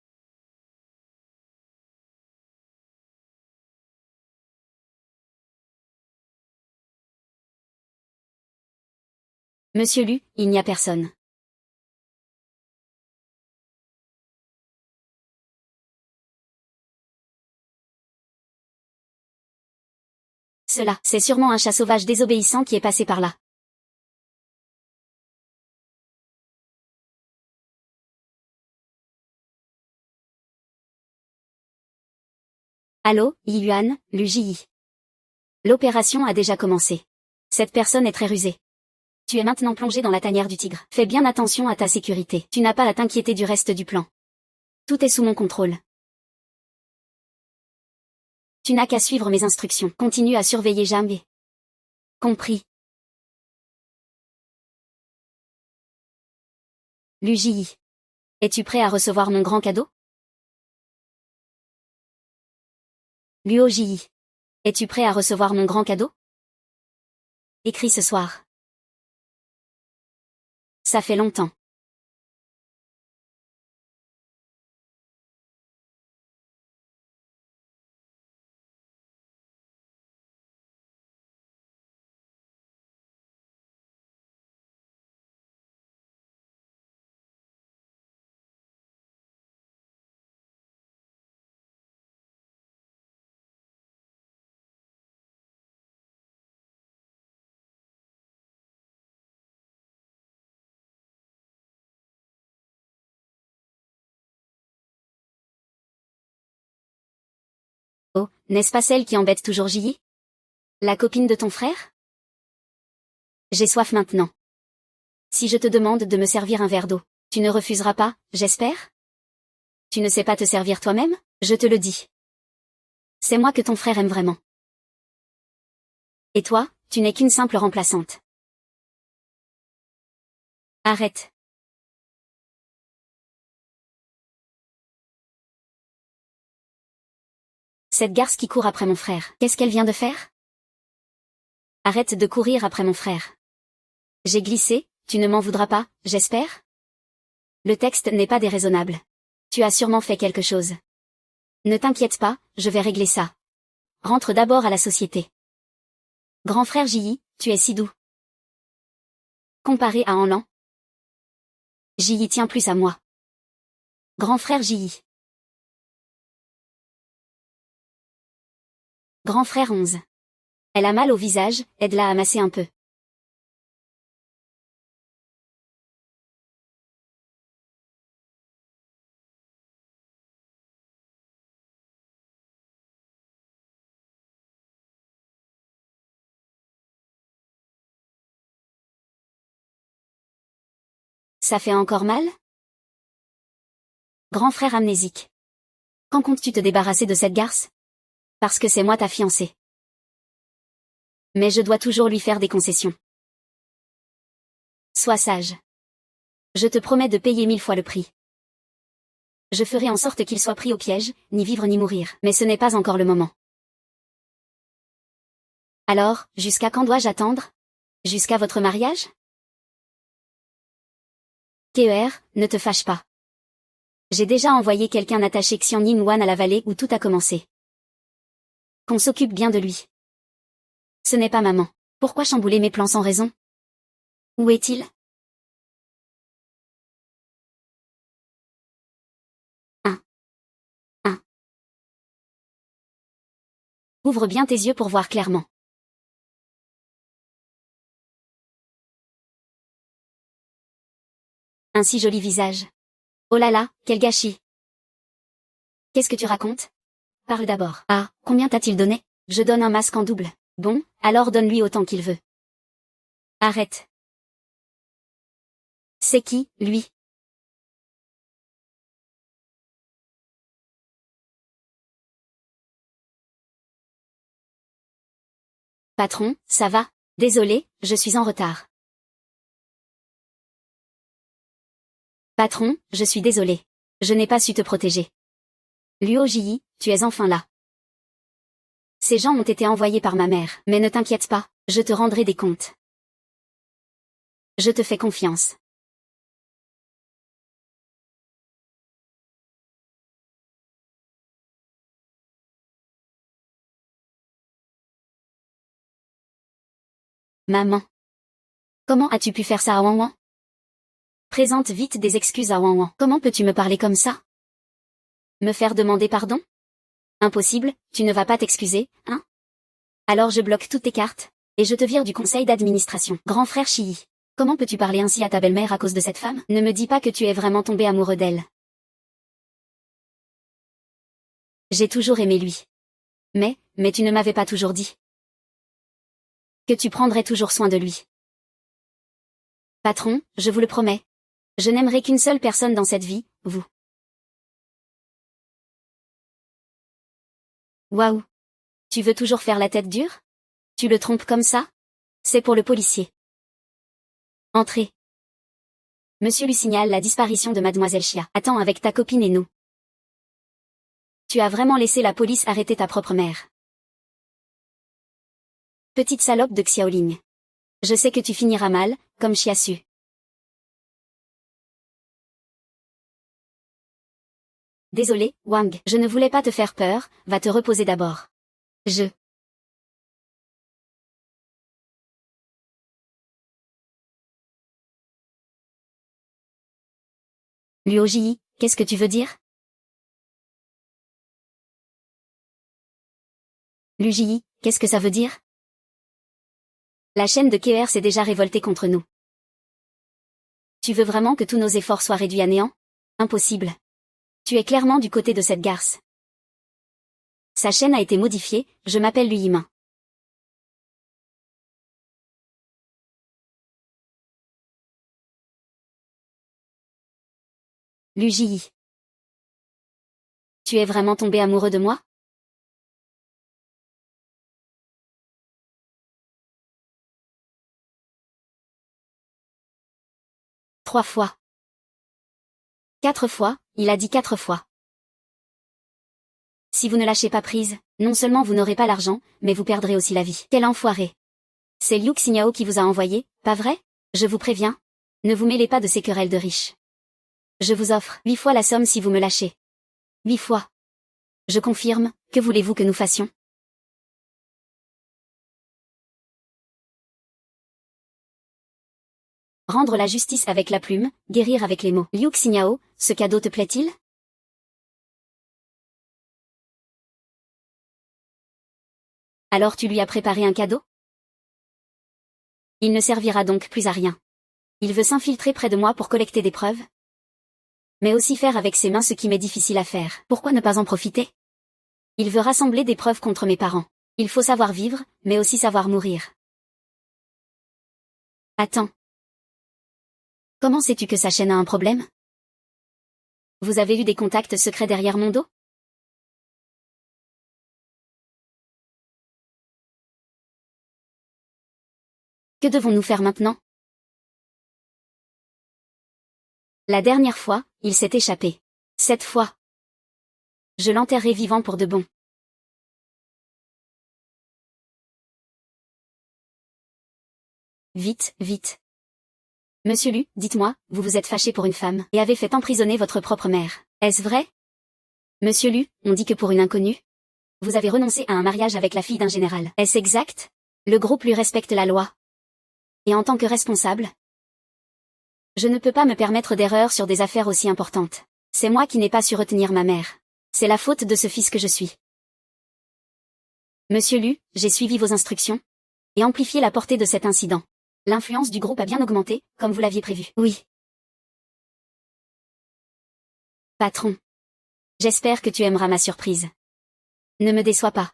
Monsieur Lu, il n'y a personne. Cela, c'est sûrement un chat sauvage désobéissant qui est passé par là. Allô, Yuan, Luji. L'opération a déjà commencé. Cette personne est très rusée. Tu es maintenant plongé dans la tanière du tigre. Fais bien attention à ta sécurité. Tu n'as pas à t'inquiéter du reste du plan. Tout est sous mon contrôle. Tu n'as qu'à suivre mes instructions. Continue à surveiller Jambi. Compris. Luji. Es-tu prêt à recevoir mon grand cadeau? Luoji. Es-tu prêt à recevoir mon grand cadeau? Écris ce soir. Ça fait longtemps. Oh, n'est-ce pas celle qui embête toujours Ji? La copine de ton frère? J'ai soif maintenant. Si je te demande de me servir un verre d'eau, tu ne refuseras pas, j'espère? Tu ne sais pas te servir toi-même? Je te le dis. C'est moi que ton frère aime vraiment. Et toi, tu n'es qu'une simple remplaçante. Arrête. Cette garce qui court après mon frère, qu'est-ce qu'elle vient de faire? Arrête de courir après mon frère. J'ai glissé, tu ne m'en voudras pas, j'espère? Le texte n'est pas déraisonnable. Tu as sûrement fait quelque chose. Ne t'inquiète pas, je vais régler ça. Rentre d'abord à la société. Grand frère Ji, tu es si doux. Comparé à Anlan. Ji tient plus à moi. Grand frère Ji. Grand frère 11. Elle a mal au visage, aide-la à masser un peu. Ça fait encore mal? Grand frère amnésique. Quand comptes-tu te débarrasser de cette garce? Parce que c'est moi ta fiancée. Mais je dois toujours lui faire des concessions. Sois sage. Je te promets de payer 1000 fois le prix. Je ferai en sorte qu'il soit pris au piège, ni vivre ni mourir. Mais ce n'est pas encore le moment. Alors, jusqu'à quand dois-je attendre? Jusqu'à votre mariage? KER, ne te fâche pas. J'ai déjà envoyé quelqu'un attacher Xian Yin-Wan à la vallée où tout a commencé. Qu'on s'occupe bien de lui. Ce n'est pas maman. Pourquoi chambouler mes plans sans raison? Où est-il? Un. Ouvre bien tes yeux pour voir clairement. Un si joli visage. Oh là là, quel gâchis. Qu'est-ce que tu racontes? Parle d'abord. Ah, combien t'a-t-il donné? Je donne un masque en double. Bon, alors donne-lui autant qu'il veut. Arrête. C'est qui, lui? Patron, ça va? Désolé, je suis en retard. Patron, je suis désolé. Je n'ai pas su te protéger. Luo Ji, tu es enfin là. Ces gens ont été envoyés par ma mère, mais ne t'inquiète pas, je te rendrai des comptes. Je te fais confiance. Maman. Comment as-tu pu faire ça à Wanwan? Présente vite des excuses à Wanwan. Comment peux-tu me parler comme ça? Me faire demander pardon? Impossible, tu ne vas pas t'excuser, hein? Alors je bloque toutes tes cartes, et je te vire du conseil d'administration. Grand frère Chii. Comment peux-tu parler ainsi à ta belle-mère à cause de cette femme? Ne me dis pas que tu es vraiment tombé amoureux d'elle. J'ai toujours aimé lui. Mais tu ne m'avais pas toujours dit. Que tu prendrais toujours soin de lui. Patron, je vous le promets. Je n'aimerai qu'une seule personne dans cette vie, vous. Waouh. Tu veux toujours faire la tête dure? Tu le trompes comme ça? C'est pour le policier. Entrez. Monsieur lui signale la disparition de mademoiselle Chia. Attends avec ta copine et nous. Tu as vraiment laissé la police arrêter ta propre mère. Petite salope de Xiaoling. Je sais que tu finiras mal, comme Chia su. Désolé, Wang, je ne voulais pas te faire peur, va te reposer d'abord. Luo Ji, qu'est-ce que tu veux dire? Lu Ji, qu'est-ce que ça veut dire? La chaîne de KER s'est déjà révoltée contre nous. Tu veux vraiment que tous nos efforts soient réduits à néant? Impossible. Tu es clairement du côté de cette garce. Sa chaîne a été modifiée, je m'appelle Lu Yimin. Lu Ji. Tu es vraiment tombé amoureux de moi? Trois fois. 4 fois, il a dit 4 fois. Si vous ne lâchez pas prise, non seulement vous n'aurez pas l'argent, mais vous perdrez aussi la vie. Quel enfoiré. C'est Liu Xinyao qui vous a envoyé, pas vrai? Je vous préviens. Ne vous mêlez pas de ces querelles de riches. Je vous offre 8 fois la somme si vous me lâchez. 8 fois. Je confirme, que voulez-vous que nous fassions? Rendre la justice avec la plume, guérir avec les mots. Liu Xinyao, ce cadeau te plaît-il? Alors tu lui as préparé un cadeau? Il ne servira donc plus à rien. Il veut s'infiltrer près de moi pour collecter des preuves? Mais aussi faire avec ses mains ce qui m'est difficile à faire. Pourquoi ne pas en profiter? Il veut rassembler des preuves contre mes parents. Il faut savoir vivre, mais aussi savoir mourir. Attends. Comment sais-tu que sa chaîne a un problème? Vous avez eu des contacts secrets derrière mon dos? Que devons-nous faire maintenant? La dernière fois, il s'est échappé. Cette fois, je l'enterrerai vivant pour de bon. Vite, vite. Monsieur Lu, dites-moi, vous vous êtes fâché pour une femme, et avez fait emprisonner votre propre mère. Est-ce vrai? Monsieur Lu, on dit que pour une inconnue, vous avez renoncé à un mariage avec la fille d'un général. Est-ce exact? Le groupe lui respecte la loi. Et en tant que responsable, je ne peux pas me permettre d'erreurs sur des affaires aussi importantes. C'est moi qui n'ai pas su retenir ma mère. C'est la faute de ce fils que je suis. Monsieur Lu, j'ai suivi vos instructions et amplifié la portée de cet incident. L'influence du groupe a bien augmenté, comme vous l'aviez prévu. Oui. Patron. J'espère que tu aimeras ma surprise. Ne me déçois pas.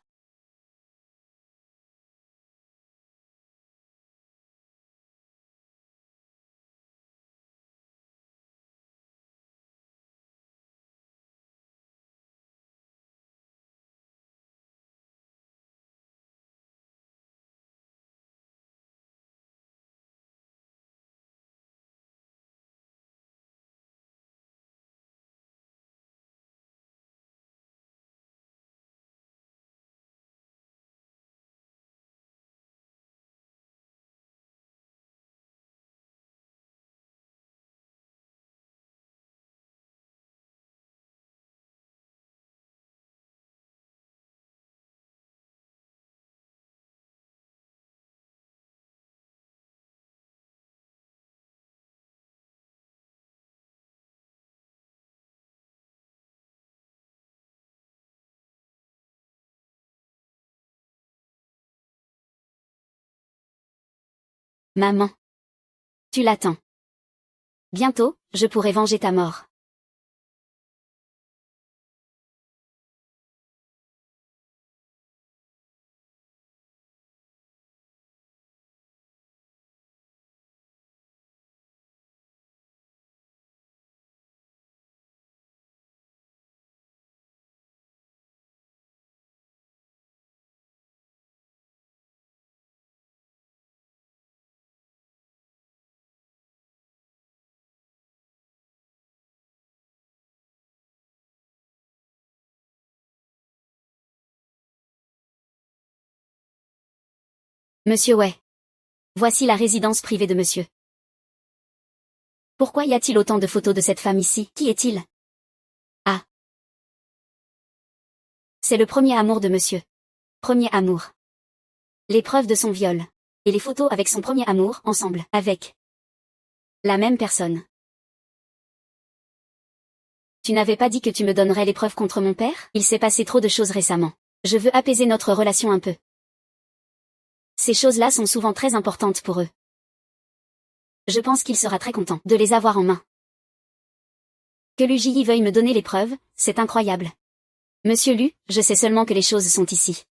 Maman. Tu l'attends. Bientôt, je pourrai venger ta mort. Monsieur Wei. Voici la résidence privée de monsieur. Pourquoi y a-t-il autant de photos de cette femme ici? Qui est-il? Ah. C'est le premier amour de monsieur. Premier amour. Les preuves de son viol. Et les photos avec son premier amour, ensemble, avec la même personne. Tu n'avais pas dit que tu me donnerais les preuves contre mon père? Il s'est passé trop de choses récemment. Je veux apaiser notre relation un peu. Ces choses-là sont souvent très importantes pour eux. Je pense qu'il sera très content de les avoir en main. Que Lu Ji veuille me donner les preuves, c'est incroyable. Monsieur Lu, je sais seulement que les choses sont ici.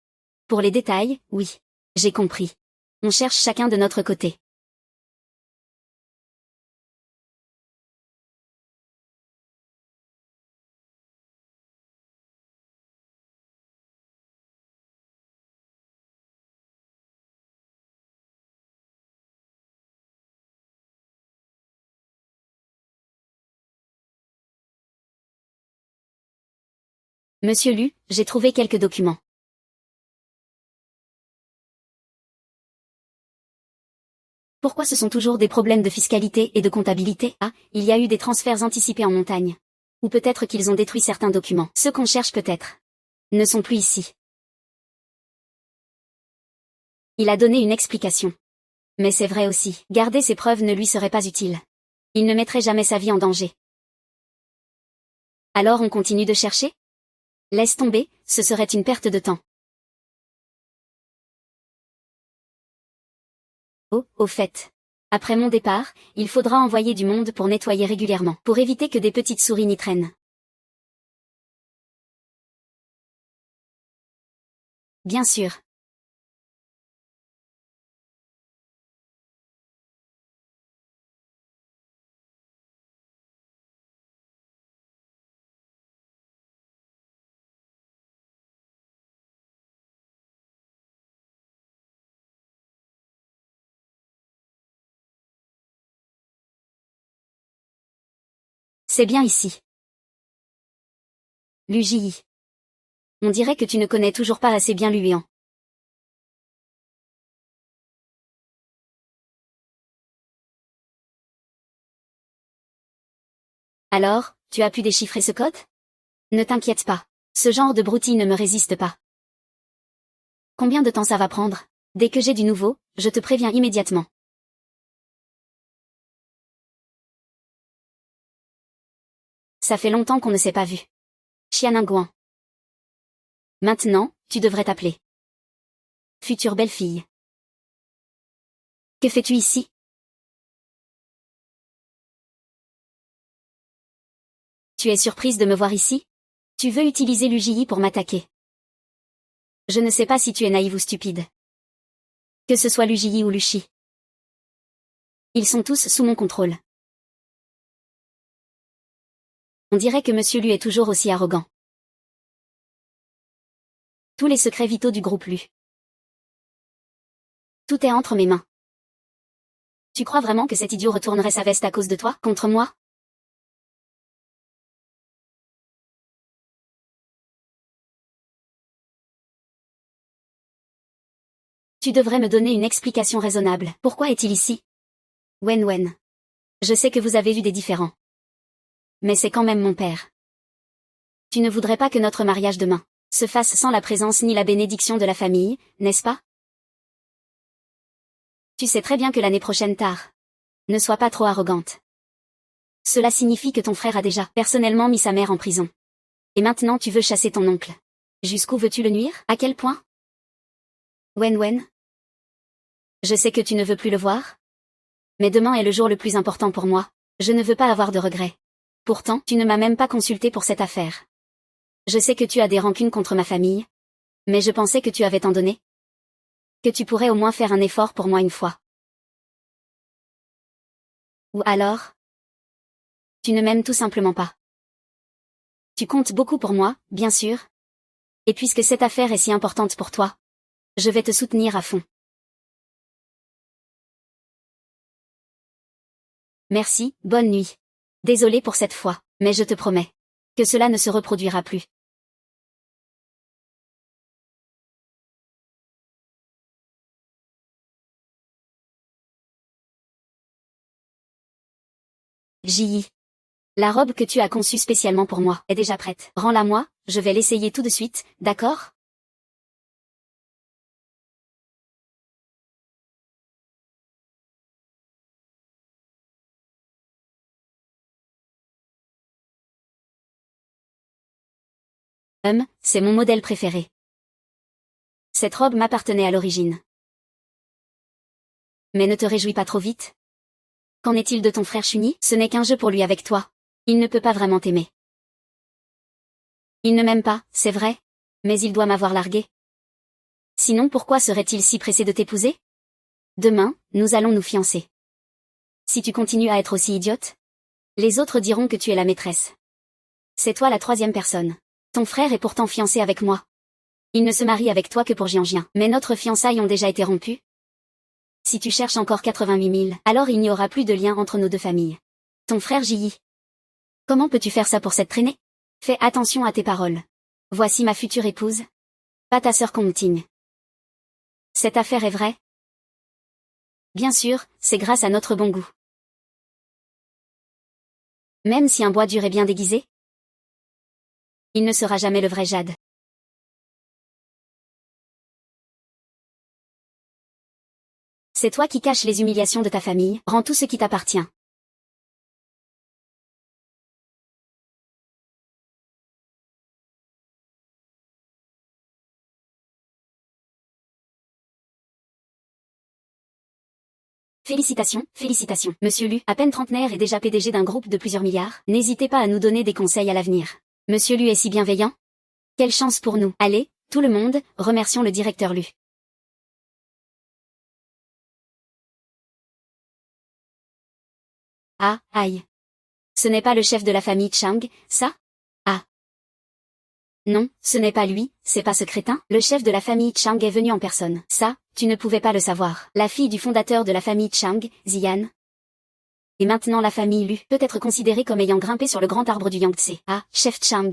Pour les détails, oui. J'ai compris. On cherche chacun de notre côté. Monsieur Lu, j'ai trouvé quelques documents. Pourquoi ce sont toujours des problèmes de fiscalité et de comptabilité? Ah, il y a eu des transferts anticipés en montagne. Ou peut-être qu'ils ont détruit certains documents. Ceux qu'on cherche peut-être ne sont plus ici. Il a donné une explication. Mais c'est vrai aussi, garder ces preuves ne lui serait pas utile. Il ne mettrait jamais sa vie en danger. Alors on continue de chercher? Laisse tomber, ce serait une perte de temps. Oh, au fait. Après mon départ, il faudra envoyer du monde pour nettoyer régulièrement, pour éviter que des petites souris n'y traînent. Bien sûr. C'est bien ici. Lu Ji. On dirait que tu ne connais toujours pas assez bien Luyan. Alors, tu as pu déchiffrer ce code? Ne t'inquiète pas. Ce genre de broutille ne me résiste pas. Combien de temps ça va prendre? Dès que j'ai du nouveau, je te préviens immédiatement. Ça fait longtemps qu'on ne s'est pas vu. Xianingguan. Maintenant, tu devrais t'appeler. Future belle-fille. Que fais-tu ici? Tu es surprise de me voir ici? Tu veux utiliser l'UJI pour m'attaquer. Je ne sais pas si tu es naïve ou stupide. Que ce soit l'UJI ou l'Uchi. Ils sont tous sous mon contrôle. On dirait que Monsieur Lu est toujours aussi arrogant. Tous les secrets vitaux du groupe Lu. Tout est entre mes mains. Tu crois vraiment que cet idiot retournerait sa veste à cause de toi, contre moi? Tu devrais me donner une explication raisonnable. Pourquoi est-il ici? Wen. Je sais que vous avez eu des différends. Mais c'est quand même mon père. Tu ne voudrais pas que notre mariage demain se fasse sans la présence ni la bénédiction de la famille, n'est-ce pas? Tu sais très bien que l'année prochaine tard. Ne sois pas trop arrogante. Cela signifie que ton frère a déjà personnellement mis sa mère en prison. Et maintenant tu veux chasser ton oncle. Jusqu'où veux-tu le nuire? À quel point? Wen. Je sais que tu ne veux plus le voir. Mais demain est le jour le plus important pour moi. Je ne veux pas avoir de regrets. Pourtant, tu ne m'as même pas consulté pour cette affaire. Je sais que tu as des rancunes contre ma famille. Mais je pensais que tu avais tant donné. Que tu pourrais au moins faire un effort pour moi une fois. Ou alors? Tu ne m'aimes tout simplement pas. Tu comptes beaucoup pour moi, bien sûr. Et puisque cette affaire est si importante pour toi, je vais te soutenir à fond. Merci, bonne nuit. Désolée pour cette fois, mais je te promets que cela ne se reproduira plus. J.I. La robe que tu as conçue spécialement pour moi est déjà prête. Rends-la moi, je vais l'essayer tout de suite, d'accord? C'est mon modèle préféré. Cette robe m'appartenait à l'origine. Mais ne te réjouis pas trop vite. Qu'en est-il de ton frère Chuni? Ce n'est qu'un jeu pour lui avec toi. Il ne peut pas vraiment t'aimer. Il ne m'aime pas, c'est vrai. Mais il doit m'avoir largué. Sinon pourquoi serait-il si pressé de t'épouser? Demain, nous allons nous fiancer. Si tu continues à être aussi idiote, les autres diront que tu es la maîtresse. C'est toi la troisième personne. Ton frère est pourtant fiancé avec moi. Il ne se marie avec toi que pour Jianjian. Mais notre fiançailles ont déjà été rompues. Si tu cherches encore 88 000, alors il n'y aura plus de lien entre nos deux familles. Ton frère Ji. Comment peux-tu faire ça pour cette traînée? Fais attention à tes paroles. Voici ma future épouse. Pas ta sœur Kongting. Cette affaire est vraie? Bien sûr, c'est grâce à notre bon goût. Même si un bois dur est bien déguisé, il ne sera jamais le vrai Jade. C'est toi qui caches les humiliations de ta famille, rends tout ce qui t'appartient. Félicitations, félicitations. Monsieur Lu, à peine trentenaire et déjà PDG d'un groupe de plusieurs milliards, n'hésitez pas à nous donner des conseils à l'avenir. Monsieur Lu est si bienveillant. Quelle chance pour nous. Allez, tout le monde, remercions le directeur Lu. Ah, aïe. Ce n'est pas le chef de la famille Chang, ça? Ah. Non, ce n'est pas lui, c'est pas ce crétin. Le chef de la famille Chang est venu en personne. Ça, tu ne pouvais pas le savoir. La fille du fondateur de la famille Chang, Ziyan, Et maintenant la famille Lu peut être considérée comme ayant grimpé sur le grand arbre du Yangtze. Ah, chef Chang.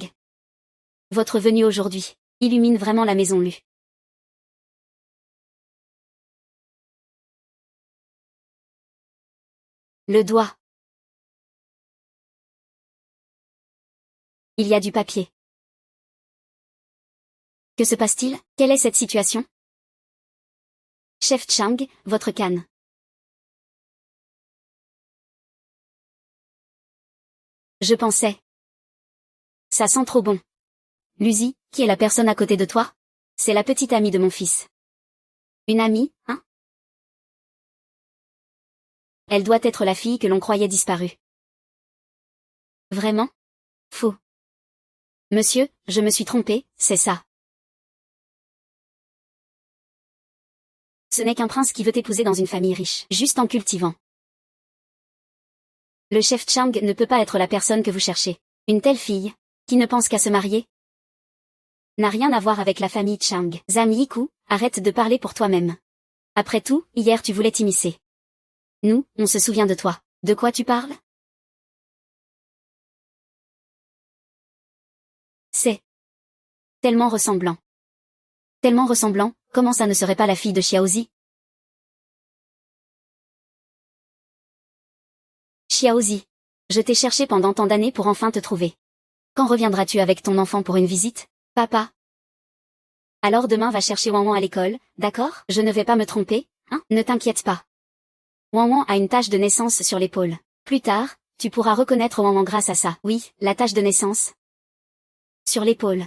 Votre venue aujourd'hui illumine vraiment la maison Lu. Le doigt. Il y a du papier. Que se passe-t-il? Quelle est cette situation? Chef Chang, votre canne. Je pensais. Ça sent trop bon. Lucy, qui est la personne à côté de toi? C'est la petite amie de mon fils. Une amie, hein? Elle doit être la fille que l'on croyait disparue. Vraiment? Faux. Monsieur, je me suis trompée, c'est ça. Ce n'est qu'un prince qui veut t'épouser dans une famille riche, juste en cultivant. Le chef Chang ne peut pas être la personne que vous cherchez. Une telle fille, qui ne pense qu'à se marier, n'a rien à voir avec la famille Chang. Zhang Yiku, arrête de parler pour toi-même. Après tout, hier tu voulais t'immiscer. Nous, on se souvient de toi. De quoi tu parles? C'est tellement ressemblant. Tellement ressemblant, comment ça ne serait pas la fille de Xiaozi? Xiaozi. Je t'ai cherché pendant tant d'années pour enfin te trouver. Quand reviendras-tu avec ton enfant pour une visite, papa? Alors demain va chercher Wanwan à l'école, d'accord? Je ne vais pas me tromper, hein? Ne t'inquiète pas. Wanwan a une tache de naissance sur l'épaule. Plus tard, tu pourras reconnaître Wanwan grâce à ça. Oui, la tache de naissance. Sur l'épaule.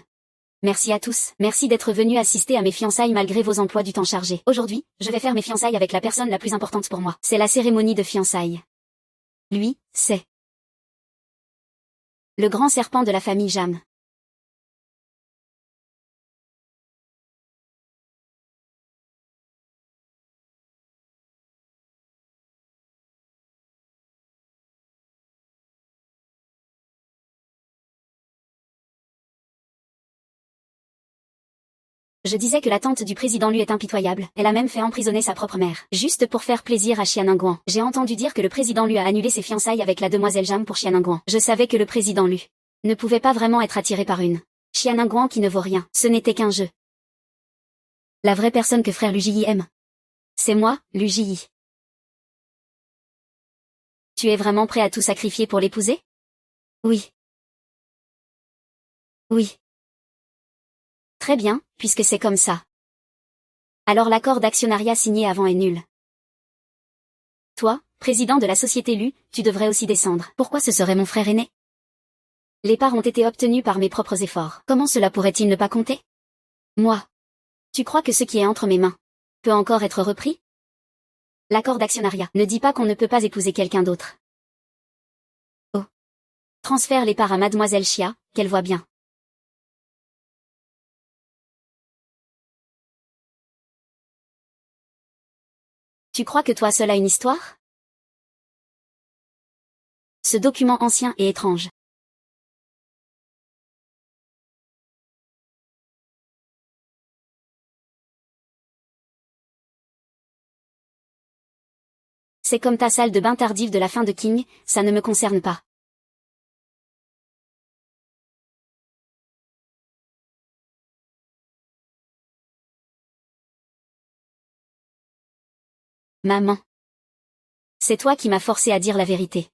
Merci à tous. Merci d'être venus assister à mes fiançailles malgré vos emplois du temps chargés. Aujourd'hui, je vais faire mes fiançailles avec la personne la plus importante pour moi. C'est la cérémonie de fiançailles. Lui, c'est le grand serpent de la famille Jam. Je disais que la tante du président Lu est impitoyable. Elle a même fait emprisonner sa propre mère. Juste pour faire plaisir à Xiananguan. J'ai entendu dire que le président Lu a annulé ses fiançailles avec la demoiselle Jam pour Xiananguan. Je savais que le président Lu ne pouvait pas vraiment être attiré par une Xiananguan qui ne vaut rien. Ce n'était qu'un jeu. La vraie personne que frère Lu Jiyi aime. C'est moi, Lu Jiyi. Tu es vraiment prêt à tout sacrifier pour l'épouser? Oui. Oui. Très bien, puisque c'est comme ça. Alors l'accord d'actionnariat signé avant est nul. Toi, président de la société Lu, tu devrais aussi descendre. Pourquoi ce serait mon frère aîné? Les parts ont été obtenues par mes propres efforts. Comment cela pourrait-il ne pas compter? Moi. Tu crois que ce qui est entre mes mains peut encore être repris? L'accord d'actionnariat ne dit pas qu'on ne peut pas épouser quelqu'un d'autre. Oh. Transfère les parts à mademoiselle Xia, qu'elle voit bien. Tu crois que toi seul as une histoire? Ce document ancien et étrange. C'est comme ta salle de bain tardive de la fin de King, ça ne me concerne pas. Maman. C'est toi qui m'as forcé à dire la vérité.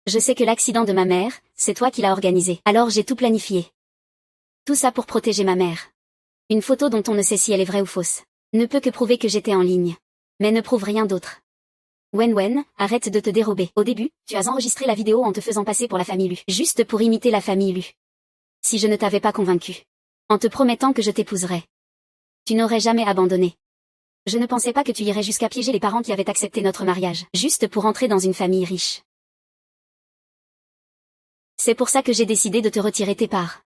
Je sais que l'accident de ma mère, c'est toi qui l'as organisé. Alors j'ai tout planifié. Tout ça pour protéger ma mère. Une photo dont on ne sait si elle est vraie ou fausse. Ne peut que prouver que j'étais en ligne. Mais ne prouve rien d'autre. Wen, arrête de te dérober. Au début, tu as enregistré la vidéo en te faisant passer pour la famille Lu. Juste pour imiter la famille Lu. Si je ne t'avais pas convaincu. En te promettant que je t'épouserais. Tu n'aurais jamais abandonné. Je ne pensais pas que tu irais jusqu'à piéger les parents qui avaient accepté notre mariage. Juste pour entrer dans une famille riche. C'est pour ça que j'ai décidé de te retirer tes parts.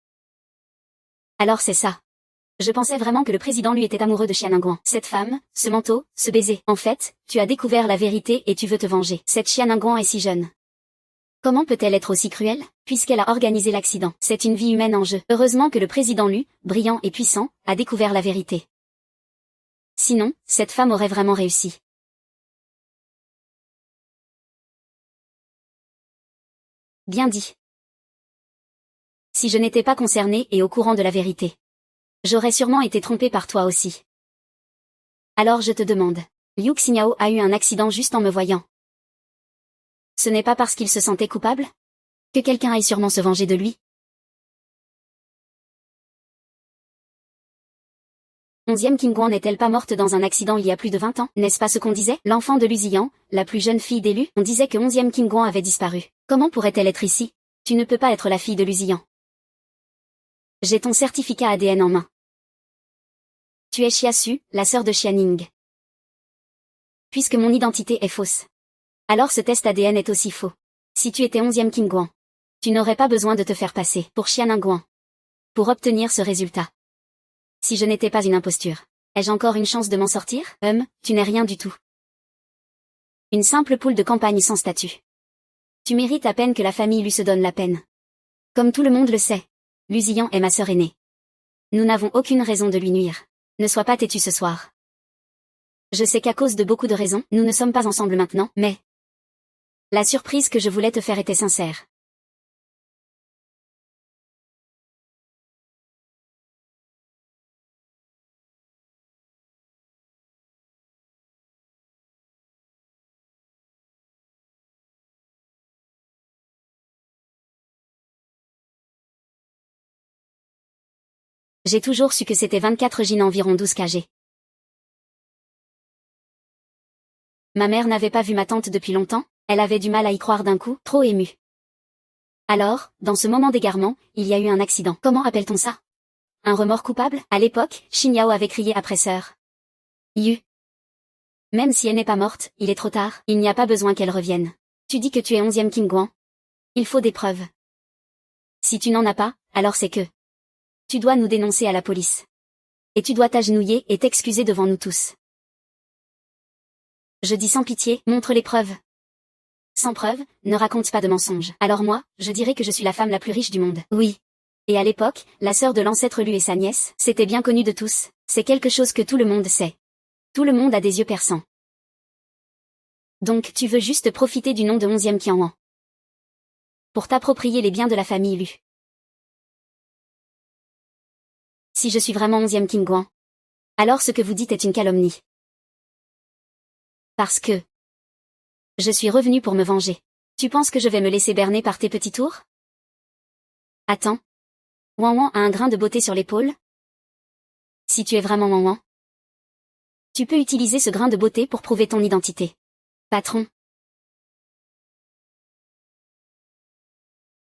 Alors c'est ça. Je pensais vraiment que le président Lu était amoureux de Xiananguan. Cette femme, ce manteau, ce baiser. En fait, tu as découvert la vérité et tu veux te venger. Cette Xiananguan est si jeune. Comment peut-elle être aussi cruelle, puisqu'elle a organisé l'accident? C'est une vie humaine en jeu. Heureusement que le président Lu, brillant et puissant, a découvert la vérité. Sinon, cette femme aurait vraiment réussi. Bien dit. Si je n'étais pas concernée et au courant de la vérité, j'aurais sûrement été trompée par toi aussi. Alors je te demande. Liu Xinyao a eu un accident juste en me voyant. Ce n'est pas parce qu'il se sentait coupable? Que quelqu'un aille sûrement se venger de lui? 11e King Guan n'est-elle pas morte dans un accident il y a plus de 20 ans? N'est-ce pas ce qu'on disait? L'enfant de Lu Ziyan, la plus jeune fille d'Élu, on disait que 11e King Guan avait disparu. Comment pourrait-elle être ici? Tu ne peux pas être la fille de Lu Ziyan. J'ai ton certificat ADN en main. Tu es Xia Su, la sœur de Xianing. Puisque mon identité est fausse. Alors ce test ADN est aussi faux. Si tu étais 11e King Guan, tu n'aurais pas besoin de te faire passer pour Xianing Guan. Pour obtenir ce résultat. Si je n'étais pas une imposture, ai-je encore une chance de m'en sortir? Tu n'es rien du tout. Une simple poule de campagne sans statut. Tu mérites à peine que la famille lui se donne la peine. Comme tout le monde le sait, Lu Ziyan est ma sœur aînée. Nous n'avons aucune raison de lui nuire. Ne sois pas têtu ce soir. Je sais qu'à cause de beaucoup de raisons, nous ne sommes pas ensemble maintenant, mais... La surprise que je voulais te faire était sincère. J'ai toujours su que c'était 24 Jin environ 12 kg. Ma mère n'avait pas vu ma tante depuis longtemps, elle avait du mal à y croire d'un coup, trop émue. Alors, dans ce moment d'égarement, il y a eu un accident. Comment appelle-t-on ça? Un remords coupable? À l'époque, Xinyao avait crié après sœur Yu. Même si elle n'est pas morte, il est trop tard, il n'y a pas besoin qu'elle revienne. Tu dis que tu es 11e King Guan. Il faut des preuves. Si tu n'en as pas, alors c'est que... Tu dois nous dénoncer à la police. Et tu dois t'agenouiller et t'excuser devant nous tous. Je dis sans pitié, montre les preuves. Sans preuve, ne raconte pas de mensonges. Alors moi, je dirais que je suis la femme la plus riche du monde. Oui. Et à l'époque, la sœur de l'ancêtre Lu et sa nièce, c'était bien connu de tous. C'est quelque chose que tout le monde sait. Tout le monde a des yeux perçants. Donc tu veux juste profiter du nom de 11e Qianwan. Pour t'approprier les biens de la famille Lu. Si je suis vraiment 11e King Guan, alors ce que vous dites est une calomnie. Parce que... Je suis revenu pour me venger. Tu penses que je vais me laisser berner par tes petits tours? Attends. Wan a un grain de beauté sur l'épaule? Si tu es vraiment Wan, tu peux utiliser ce grain de beauté pour prouver ton identité. Patron.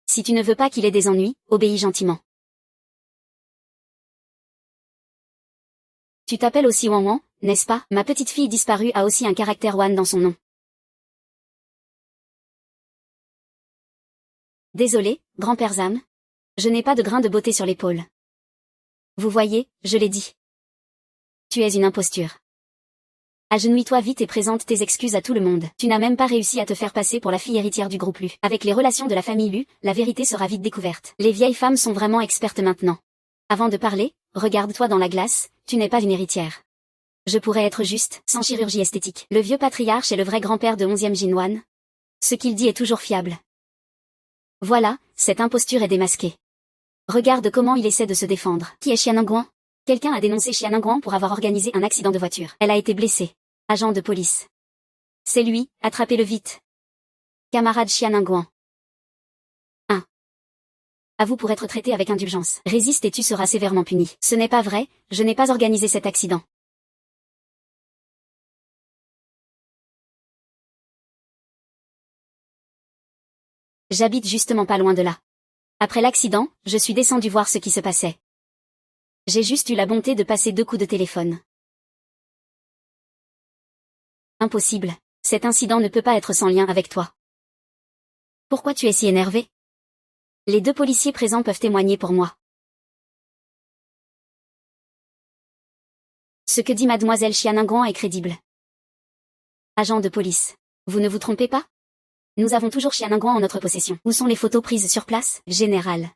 Si tu ne veux pas qu'il ait des ennuis, obéis gentiment. Tu t'appelles aussi Wan, n'est-ce pas? Ma petite fille disparue a aussi un caractère Wan dans son nom. Désolé, grand-père Zam. Je n'ai pas de grain de beauté sur l'épaule. Vous voyez, je l'ai dit. Tu es une imposture. Agenouille-toi vite et présente tes excuses à tout le monde. Tu n'as même pas réussi à te faire passer pour la fille héritière du groupe Lu. Avec les relations de la famille Lu, la vérité sera vite découverte. Les vieilles femmes sont vraiment expertes maintenant. Avant de parler, regarde-toi dans la glace, tu n'es pas une héritière. Je pourrais être juste, sans chirurgie esthétique. Le vieux patriarche est le vrai grand-père de 11e Jinwan. Ce qu'il dit est toujours fiable. Voilà, cette imposture est démasquée. Regarde comment il essaie de se défendre. Qui est Xianing Guan? Quelqu'un a dénoncé Xianing Guan pour avoir organisé un accident de voiture. Elle a été blessée. Agent de police. C'est lui, attrapez-le vite. Camarade Xianing Guan. 1. À vous pour être traité avec indulgence. Résiste et tu seras sévèrement puni. Ce n'est pas vrai, je n'ai pas organisé cet accident. J'habite justement pas loin de là. Après l'accident, je suis descendu voir ce qui se passait. J'ai juste eu la bonté de passer 2 coups de téléphone. Impossible. Cet incident ne peut pas être sans lien avec toi. Pourquoi tu es si énervé? Les 2 policiers présents peuvent témoigner pour moi. Ce que dit mademoiselle Xianing Guan est crédible. Agent de police. Vous ne vous trompez pas? Nous avons toujours Xianingguan en notre possession. Où sont les photos prises sur place, général?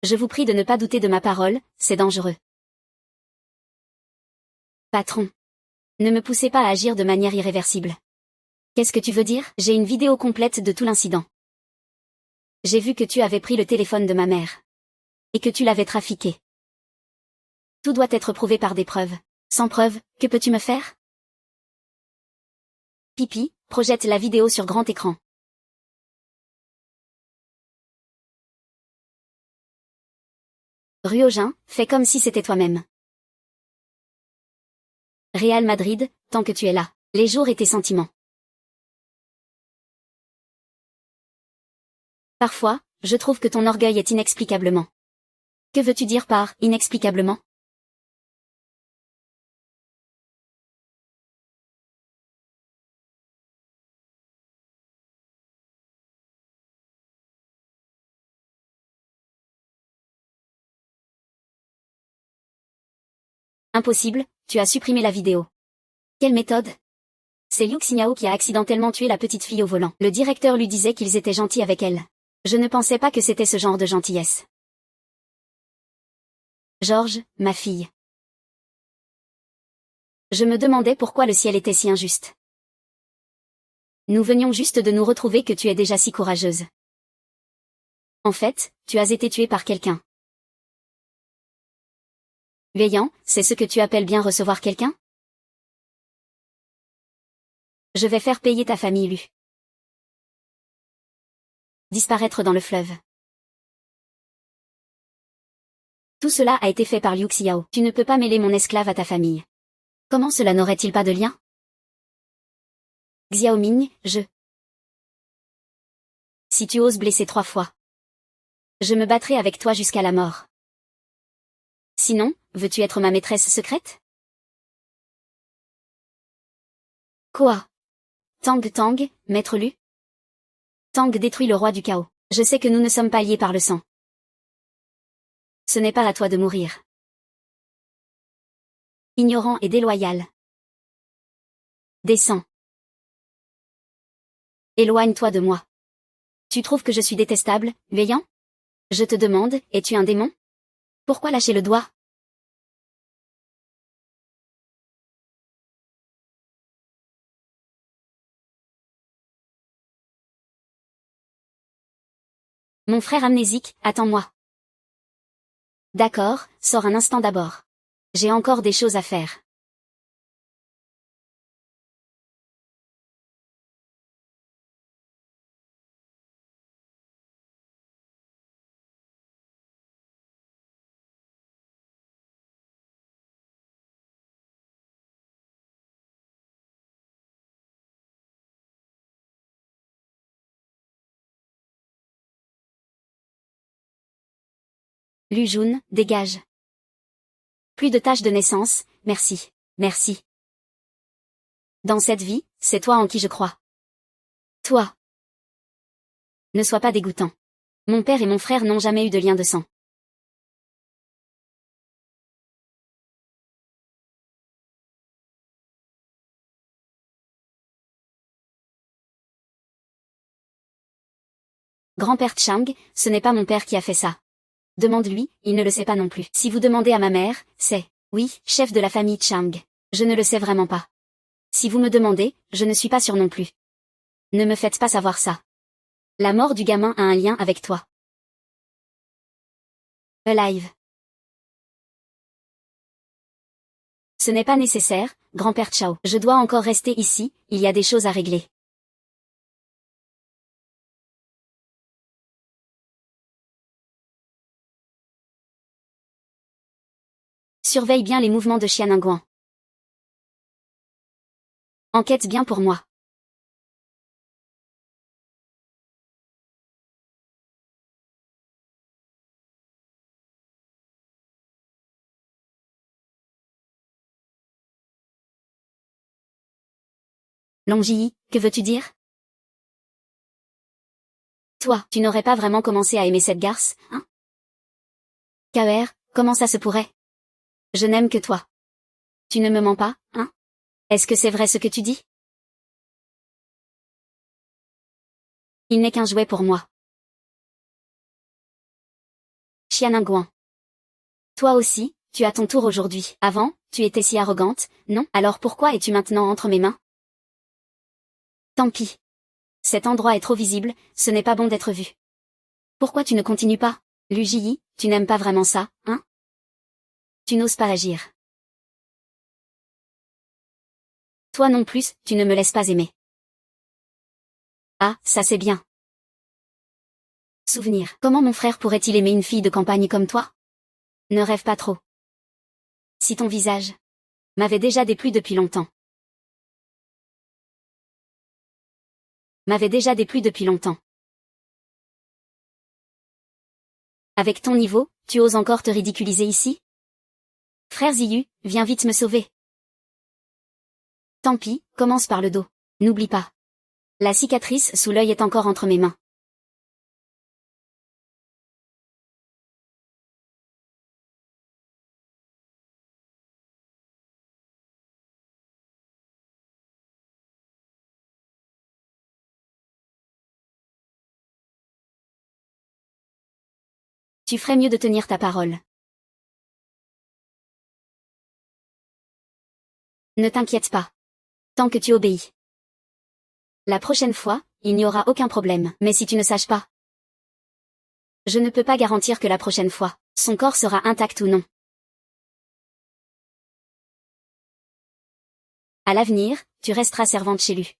Je vous prie de ne pas douter de ma parole, c'est dangereux. Patron. Ne me poussez pas à agir de manière irréversible. Qu'est-ce que tu veux dire? J'ai une vidéo complète de tout l'incident. J'ai vu que tu avais pris le téléphone de ma mère. Et que tu l'avais trafiqué. Tout doit être prouvé par des preuves. Sans preuve, que peux-tu me faire? Pipi, projette la vidéo sur grand écran. Ruojin, fais comme si c'était toi-même. Real Madrid, tant que tu es là. Les jours et tes sentiments. Parfois, je trouve que ton orgueil est inexplicablement. Que veux-tu dire par « inexplicablement » ? Impossible, tu as supprimé la vidéo. Quelle méthode? C'est Liu Xiao qui a accidentellement tué la petite fille au volant. Le directeur lui disait qu'ils étaient gentils avec elle. Je ne pensais pas que c'était ce genre de gentillesse. Georges, ma fille. Je me demandais pourquoi le ciel était si injuste. Nous venions juste de nous retrouver que tu es déjà si courageuse. En fait, tu as été tuée par quelqu'un. Veillant, c'est ce que tu appelles bien recevoir quelqu'un? Je vais faire payer ta famille Lu. Disparaître dans le fleuve. Tout cela a été fait par Liu Xiao. Tu ne peux pas mêler mon esclave à ta famille. Comment cela n'aurait-il pas de lien? Xiaoming, Si tu oses blesser 3 fois. Je me battrai avec toi jusqu'à la mort. Sinon, veux-tu être ma maîtresse secrète? Quoi? Tang Tang, maître Lu? Tang détruit le roi du chaos. Je sais que nous ne sommes pas liés par le sang. Ce n'est pas à toi de mourir. Ignorant et déloyal. Descends. Éloigne-toi de moi. Tu trouves que je suis détestable, veillant? Je te demande, es-tu un démon? Pourquoi lâcher le doigt? Mon frère amnésique, attends-moi. D'accord, sors un instant d'abord. J'ai encore des choses à faire. Lu Jun, dégage. Plus de taches de naissance, merci. Merci. Dans cette vie, c'est toi en qui je crois. Toi. Ne sois pas dégoûtant. Mon père et mon frère n'ont jamais eu de lien de sang. Grand-père Chang, ce n'est pas mon père qui a fait ça. Demande-lui, il ne le sait pas non plus. Si vous demandez à ma mère, c'est, oui, chef de la famille Chang. Je ne le sais vraiment pas. Si vous me demandez, je ne suis pas sûre non plus. Ne me faites pas savoir ça. La mort du gamin a un lien avec toi. Alive. Ce n'est pas nécessaire, grand-père Chao. Je dois encore rester ici, il y a des choses à régler. Surveille bien les mouvements de Xianingguan. Enquête bien pour moi. Longyi, que veux-tu dire? Toi, tu n'aurais pas vraiment commencé à aimer cette garce, hein? KR, comment ça se pourrait? Je n'aime que toi. Tu ne me mens pas, hein? Est-ce que c'est vrai ce que tu dis? Il n'est qu'un jouet pour moi. Xianingguan. Toi aussi, tu as ton tour aujourd'hui. Avant, tu étais si arrogante, non? Alors pourquoi es-tu maintenant entre mes mains? Tant pis. Cet endroit est trop visible, ce n'est pas bon d'être vu. Pourquoi tu ne continues pas? Lu Ji, tu n'aimes pas vraiment ça, hein? Tu n'oses pas agir. Toi non plus, tu ne me laisses pas aimer. Ah, ça c'est bien. Souvenir. Comment mon frère pourrait-il aimer une fille de campagne comme toi? Ne rêve pas trop. Si ton visage m'avait déjà déplu depuis longtemps. M'avait déjà déplu depuis longtemps. Avec ton niveau, tu oses encore te ridiculiser ici? Frère Ziyu, viens vite me sauver. Tant pis, commence par le dos. N'oublie pas. La cicatrice sous l'œil est encore entre mes mains. Tu ferais mieux de tenir ta parole. Ne t'inquiète pas. Tant que tu obéis. La prochaine fois, il n'y aura aucun problème. Mais si tu ne saches pas, je ne peux pas garantir que la prochaine fois, son corps sera intact ou non. À l'avenir, tu resteras servante chez lui.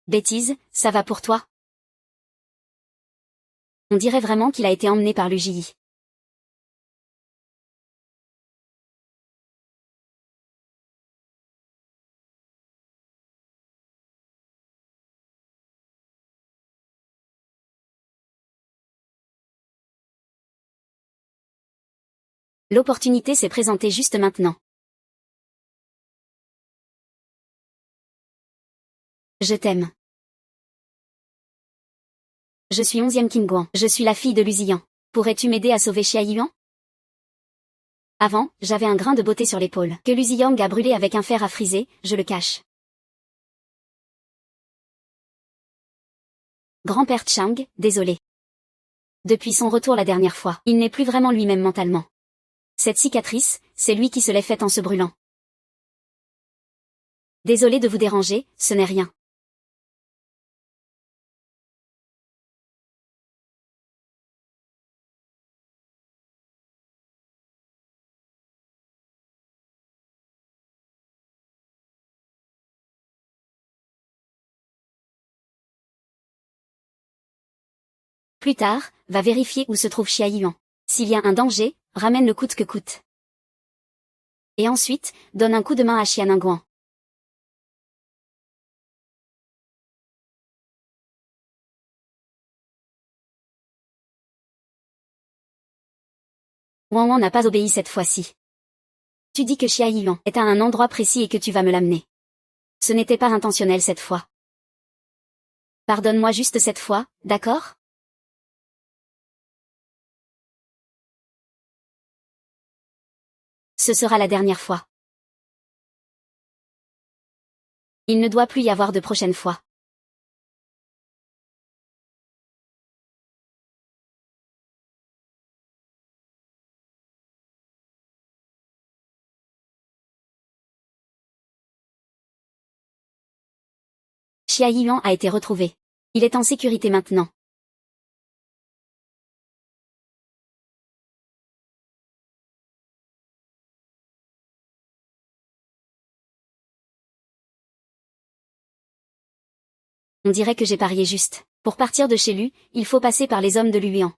Bêtise, ça va pour toi? On dirait vraiment qu'il a été emmené par l'UJI. L'opportunité s'est présentée juste maintenant. Je t'aime. Je suis 11e Qin Guan. Je suis la fille de Luziyan. Pourrais-tu m'aider à sauver Xia Yuan? Avant, j'avais un grain de beauté sur l'épaule, que Luziyang a brûlé avec un fer à friser, je le cache. Grand-père Chang, désolé. Depuis son retour la dernière fois, il n'est plus vraiment lui-même mentalement. Cette cicatrice, c'est lui qui se l'est faite en se brûlant. Désolé de vous déranger, ce n'est rien. Plus tard, va vérifier où se trouve Xia Yuan. S'il y a un danger, ramène-le coûte que coûte. Et ensuite, donne un coup de main à Xianingguan. Wang Wang n'a pas obéi cette fois-ci. Tu dis que Xia Yuan est à un endroit précis et que tu vas me l'amener. Ce n'était pas intentionnel cette fois. Pardonne-moi juste cette fois, d'accord? Ce sera la dernière fois. Il ne doit plus y avoir de prochaine fois. Xia Yuan a été retrouvé. Il est en sécurité maintenant. On dirait que j'ai parié juste. Pour partir de chez lui, il faut passer par les hommes de Luyan.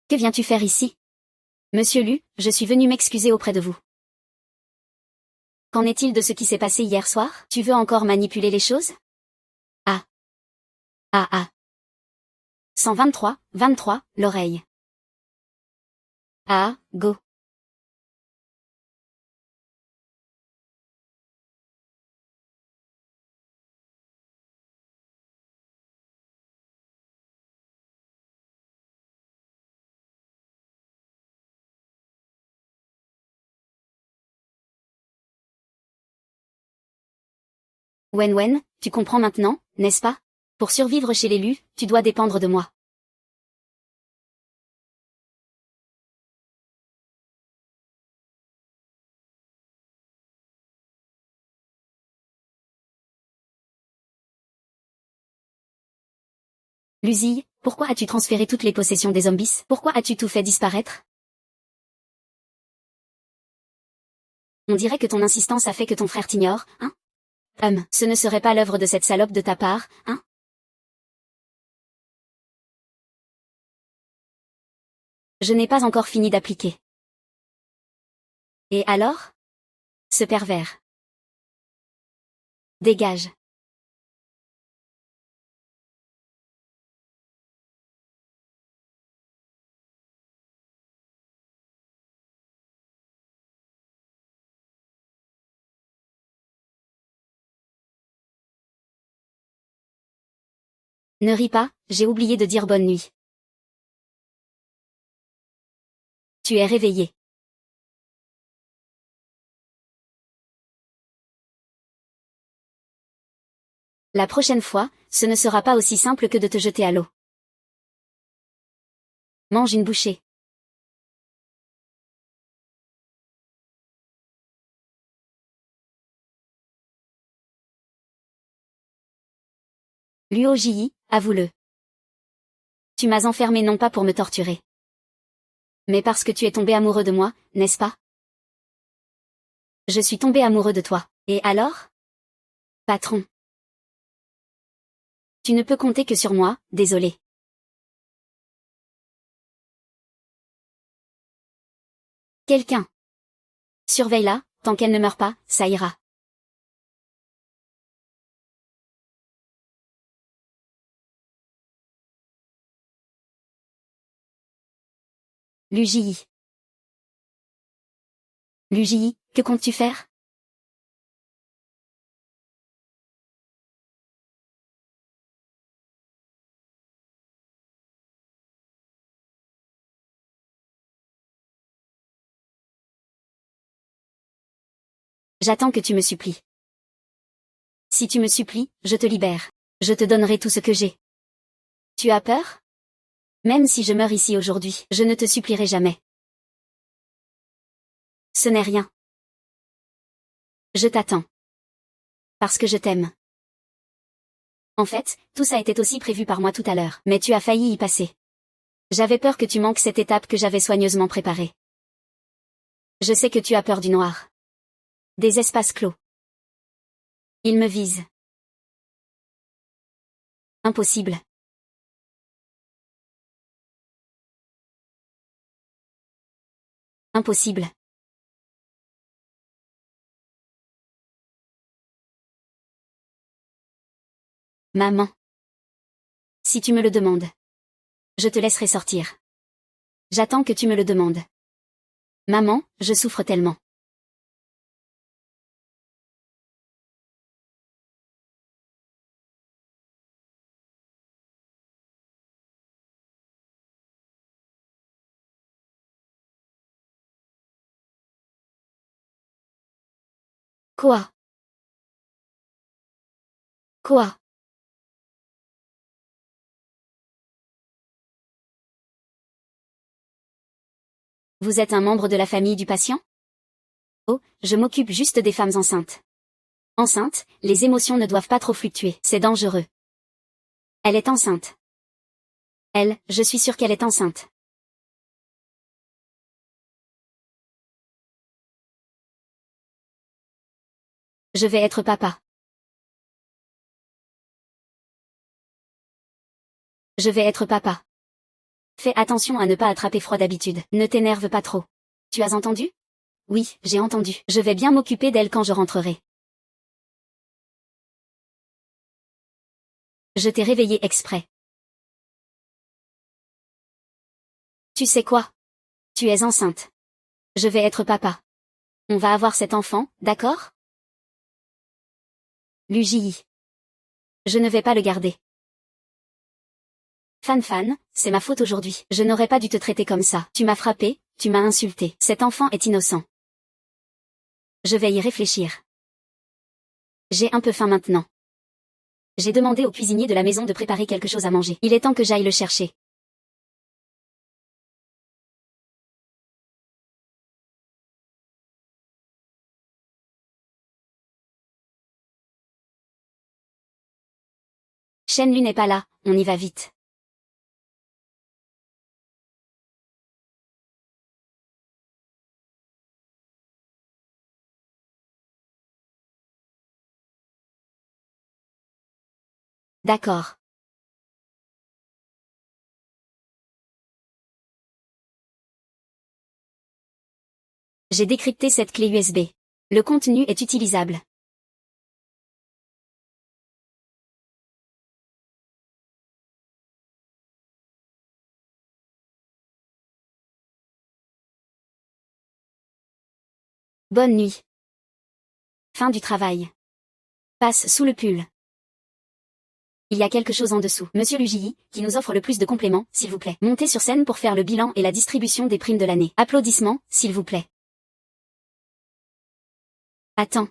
Que viens-tu faire ici? Monsieur Lu, je suis venu m'excuser auprès de vous. Qu'en est-il de ce qui s'est passé hier soir? Tu veux encore manipuler les choses? Ah. Ah ah. 123, l'oreille. Ah, go. Wen, tu comprends maintenant, n'est-ce pas? Pour survivre chez l'élu, tu dois dépendre de moi. Lucie, pourquoi as-tu transféré toutes les possessions des zombies? Pourquoi as-tu tout fait disparaître? On dirait que ton insistance a fait que ton frère t'ignore, hein? Ce ne serait pas l'œuvre de cette salope de ta part, hein? Je n'ai pas encore fini d'appliquer. Et alors? Ce pervers. Dégage. Ne ris pas, j'ai oublié de dire bonne nuit. Tu es réveillé. La prochaine fois, ce ne sera pas aussi simple que de te jeter à l'eau. Mange une bouchée. Luoji, avoue-le. Tu m'as enfermé non pas pour me torturer. Mais parce que tu es tombé amoureux de moi, n'est-ce pas? Je suis tombé amoureux de toi. Et alors? Patron. Tu ne peux compter que sur moi, désolé. Quelqu'un. Surveille-la, tant qu'elle ne meurt pas, ça ira. Luji. Luji, que comptes-tu faire? J'attends que tu me supplies. Si tu me supplies, je te libère. Je te donnerai tout ce que j'ai. Tu as peur? Même si je meurs ici aujourd'hui, je ne te supplierai jamais. Ce n'est rien. Je t'attends. Parce que je t'aime. En fait, tout ça était aussi prévu par moi tout à l'heure, mais tu as failli y passer. J'avais peur que tu manques cette étape que j'avais soigneusement préparée. Je sais que tu as peur du noir. Des espaces clos. Il me vise. Impossible. Impossible. Maman. Si tu me le demandes. Je te laisserai sortir. J'attends que tu me le demandes. Maman, je souffre tellement. Quoi? Quoi? Vous êtes un membre de la famille du patient? Oh, je m'occupe juste des femmes enceintes. Enceinte, les émotions ne doivent pas trop fluctuer, c'est dangereux. Elle est enceinte. Elle, je suis sûre qu'elle est enceinte. Je vais être papa. Je vais être papa. Fais attention à ne pas attraper froid d'habitude. Ne t'énerve pas trop. Tu as entendu? Oui, j'ai entendu. Je vais bien m'occuper d'elle quand je rentrerai. Je t'ai réveillé exprès. Tu sais quoi? Tu es enceinte. Je vais être papa. On va avoir cet enfant, d'accord? Luji. Je ne vais pas le garder. Fan, c'est ma faute aujourd'hui. Je n'aurais pas dû te traiter comme ça. Tu m'as frappé, tu m'as insulté. Cet enfant est innocent. Je vais y réfléchir. J'ai un peu faim maintenant. J'ai demandé au cuisinier de la maison de préparer quelque chose à manger. Il est temps que j'aille le chercher. Shenlu n'est pas là, on y va vite. D'accord. J'ai décrypté cette clé USB. Le contenu est utilisable. Bonne nuit. Fin du travail. Passe sous le pull. Il y a quelque chose en dessous. Monsieur Luji, qui nous offre le plus de compléments, s'il vous plaît. Montez sur scène pour faire le bilan et la distribution des primes de l'année. Applaudissements, s'il vous plaît. Attends.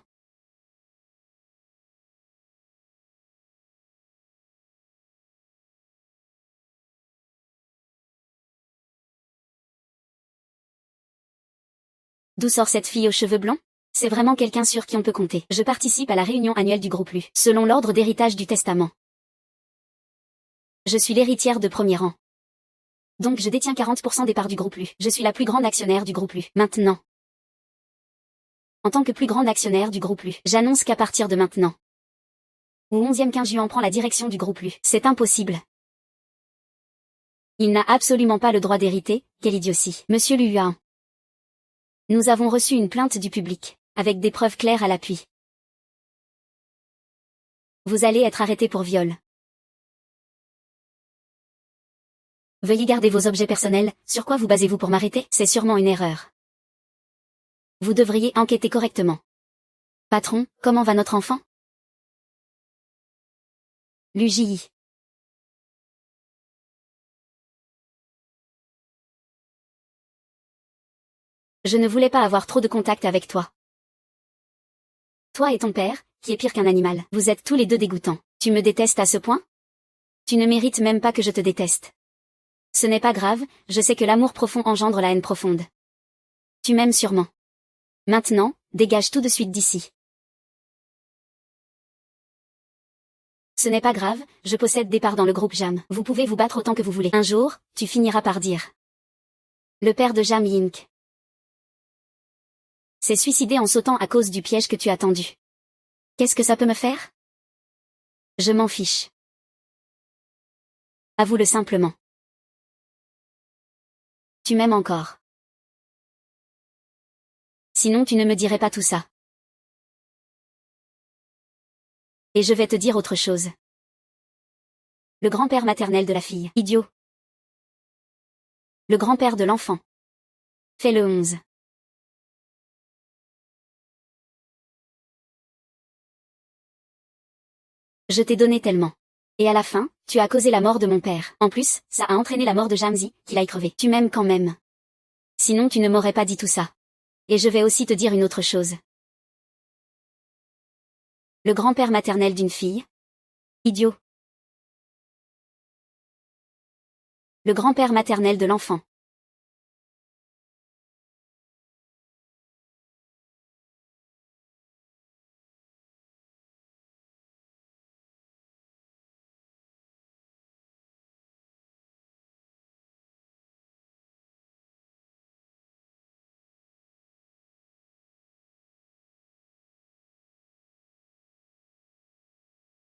D'où sort cette fille aux cheveux blancs? C'est vraiment quelqu'un sur qui on peut compter. Je participe à la réunion annuelle du groupe Lu, selon l'ordre d'héritage du testament. Je suis l'héritière de premier rang. Donc je détiens 40% des parts du groupe Lu. Je suis la plus grande actionnaire du groupe Lu. Maintenant. En tant que plus grande actionnaire du groupe Lu, j'annonce qu'à partir de maintenant, au 11e 15 juin prend la direction du groupe Lu. C'est impossible. Il n'a absolument pas le droit d'hériter, quelle idiotie. Monsieur Lu Yuan. Nous avons reçu une plainte du public, avec des preuves claires à l'appui. Vous allez être arrêté pour viol. Veuillez garder vos objets personnels, sur quoi vous basez-vous pour m'arrêter? C'est sûrement une erreur. Vous devriez enquêter correctement. Patron, comment va notre enfant? Luji. Je ne voulais pas avoir trop de contact avec toi. Toi et ton père, qui est pire qu'un animal. Vous êtes tous les deux dégoûtants. Tu me détestes à ce point? Tu ne mérites même pas que je te déteste. Ce n'est pas grave, je sais que l'amour profond engendre la haine profonde. Tu m'aimes sûrement. Maintenant, dégage tout de suite d'ici. Ce n'est pas grave, je possède des parts dans le groupe Jam. Vous pouvez vous battre autant que vous voulez. Un jour, tu finiras par dire. Le père de Jam Yink s'est suicidé en sautant à cause du piège que tu as tendu. Qu'est-ce que ça peut me faire? Je m'en fiche. Avoue-le simplement. Tu m'aimes encore. Sinon tu ne me dirais pas tout ça. Et je vais te dire autre chose. Le grand-père maternel de la fille. Idiot. Le grand-père de l'enfant. Fais le 11. Je t'ai donné tellement. Et à la fin, tu as causé la mort de mon père. En plus, ça a entraîné la mort de Jamzi, qu'il aille crever. Tu m'aimes quand même. Sinon tu ne m'aurais pas dit tout ça. Et je vais aussi te dire une autre chose. Le grand-père maternel d'une fille. Idiot. Le grand-père maternel de l'enfant.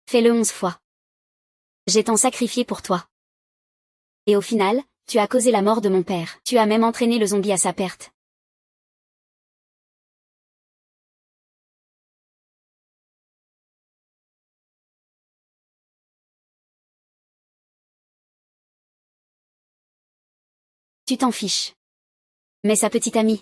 Fais-le 11 fois. J'ai tant sacrifié pour toi. Et au final, Tu as causé la mort de mon père. Tu as même entraîné le zombie à sa perte. Tu t'en fiches. Mais sa petite amie.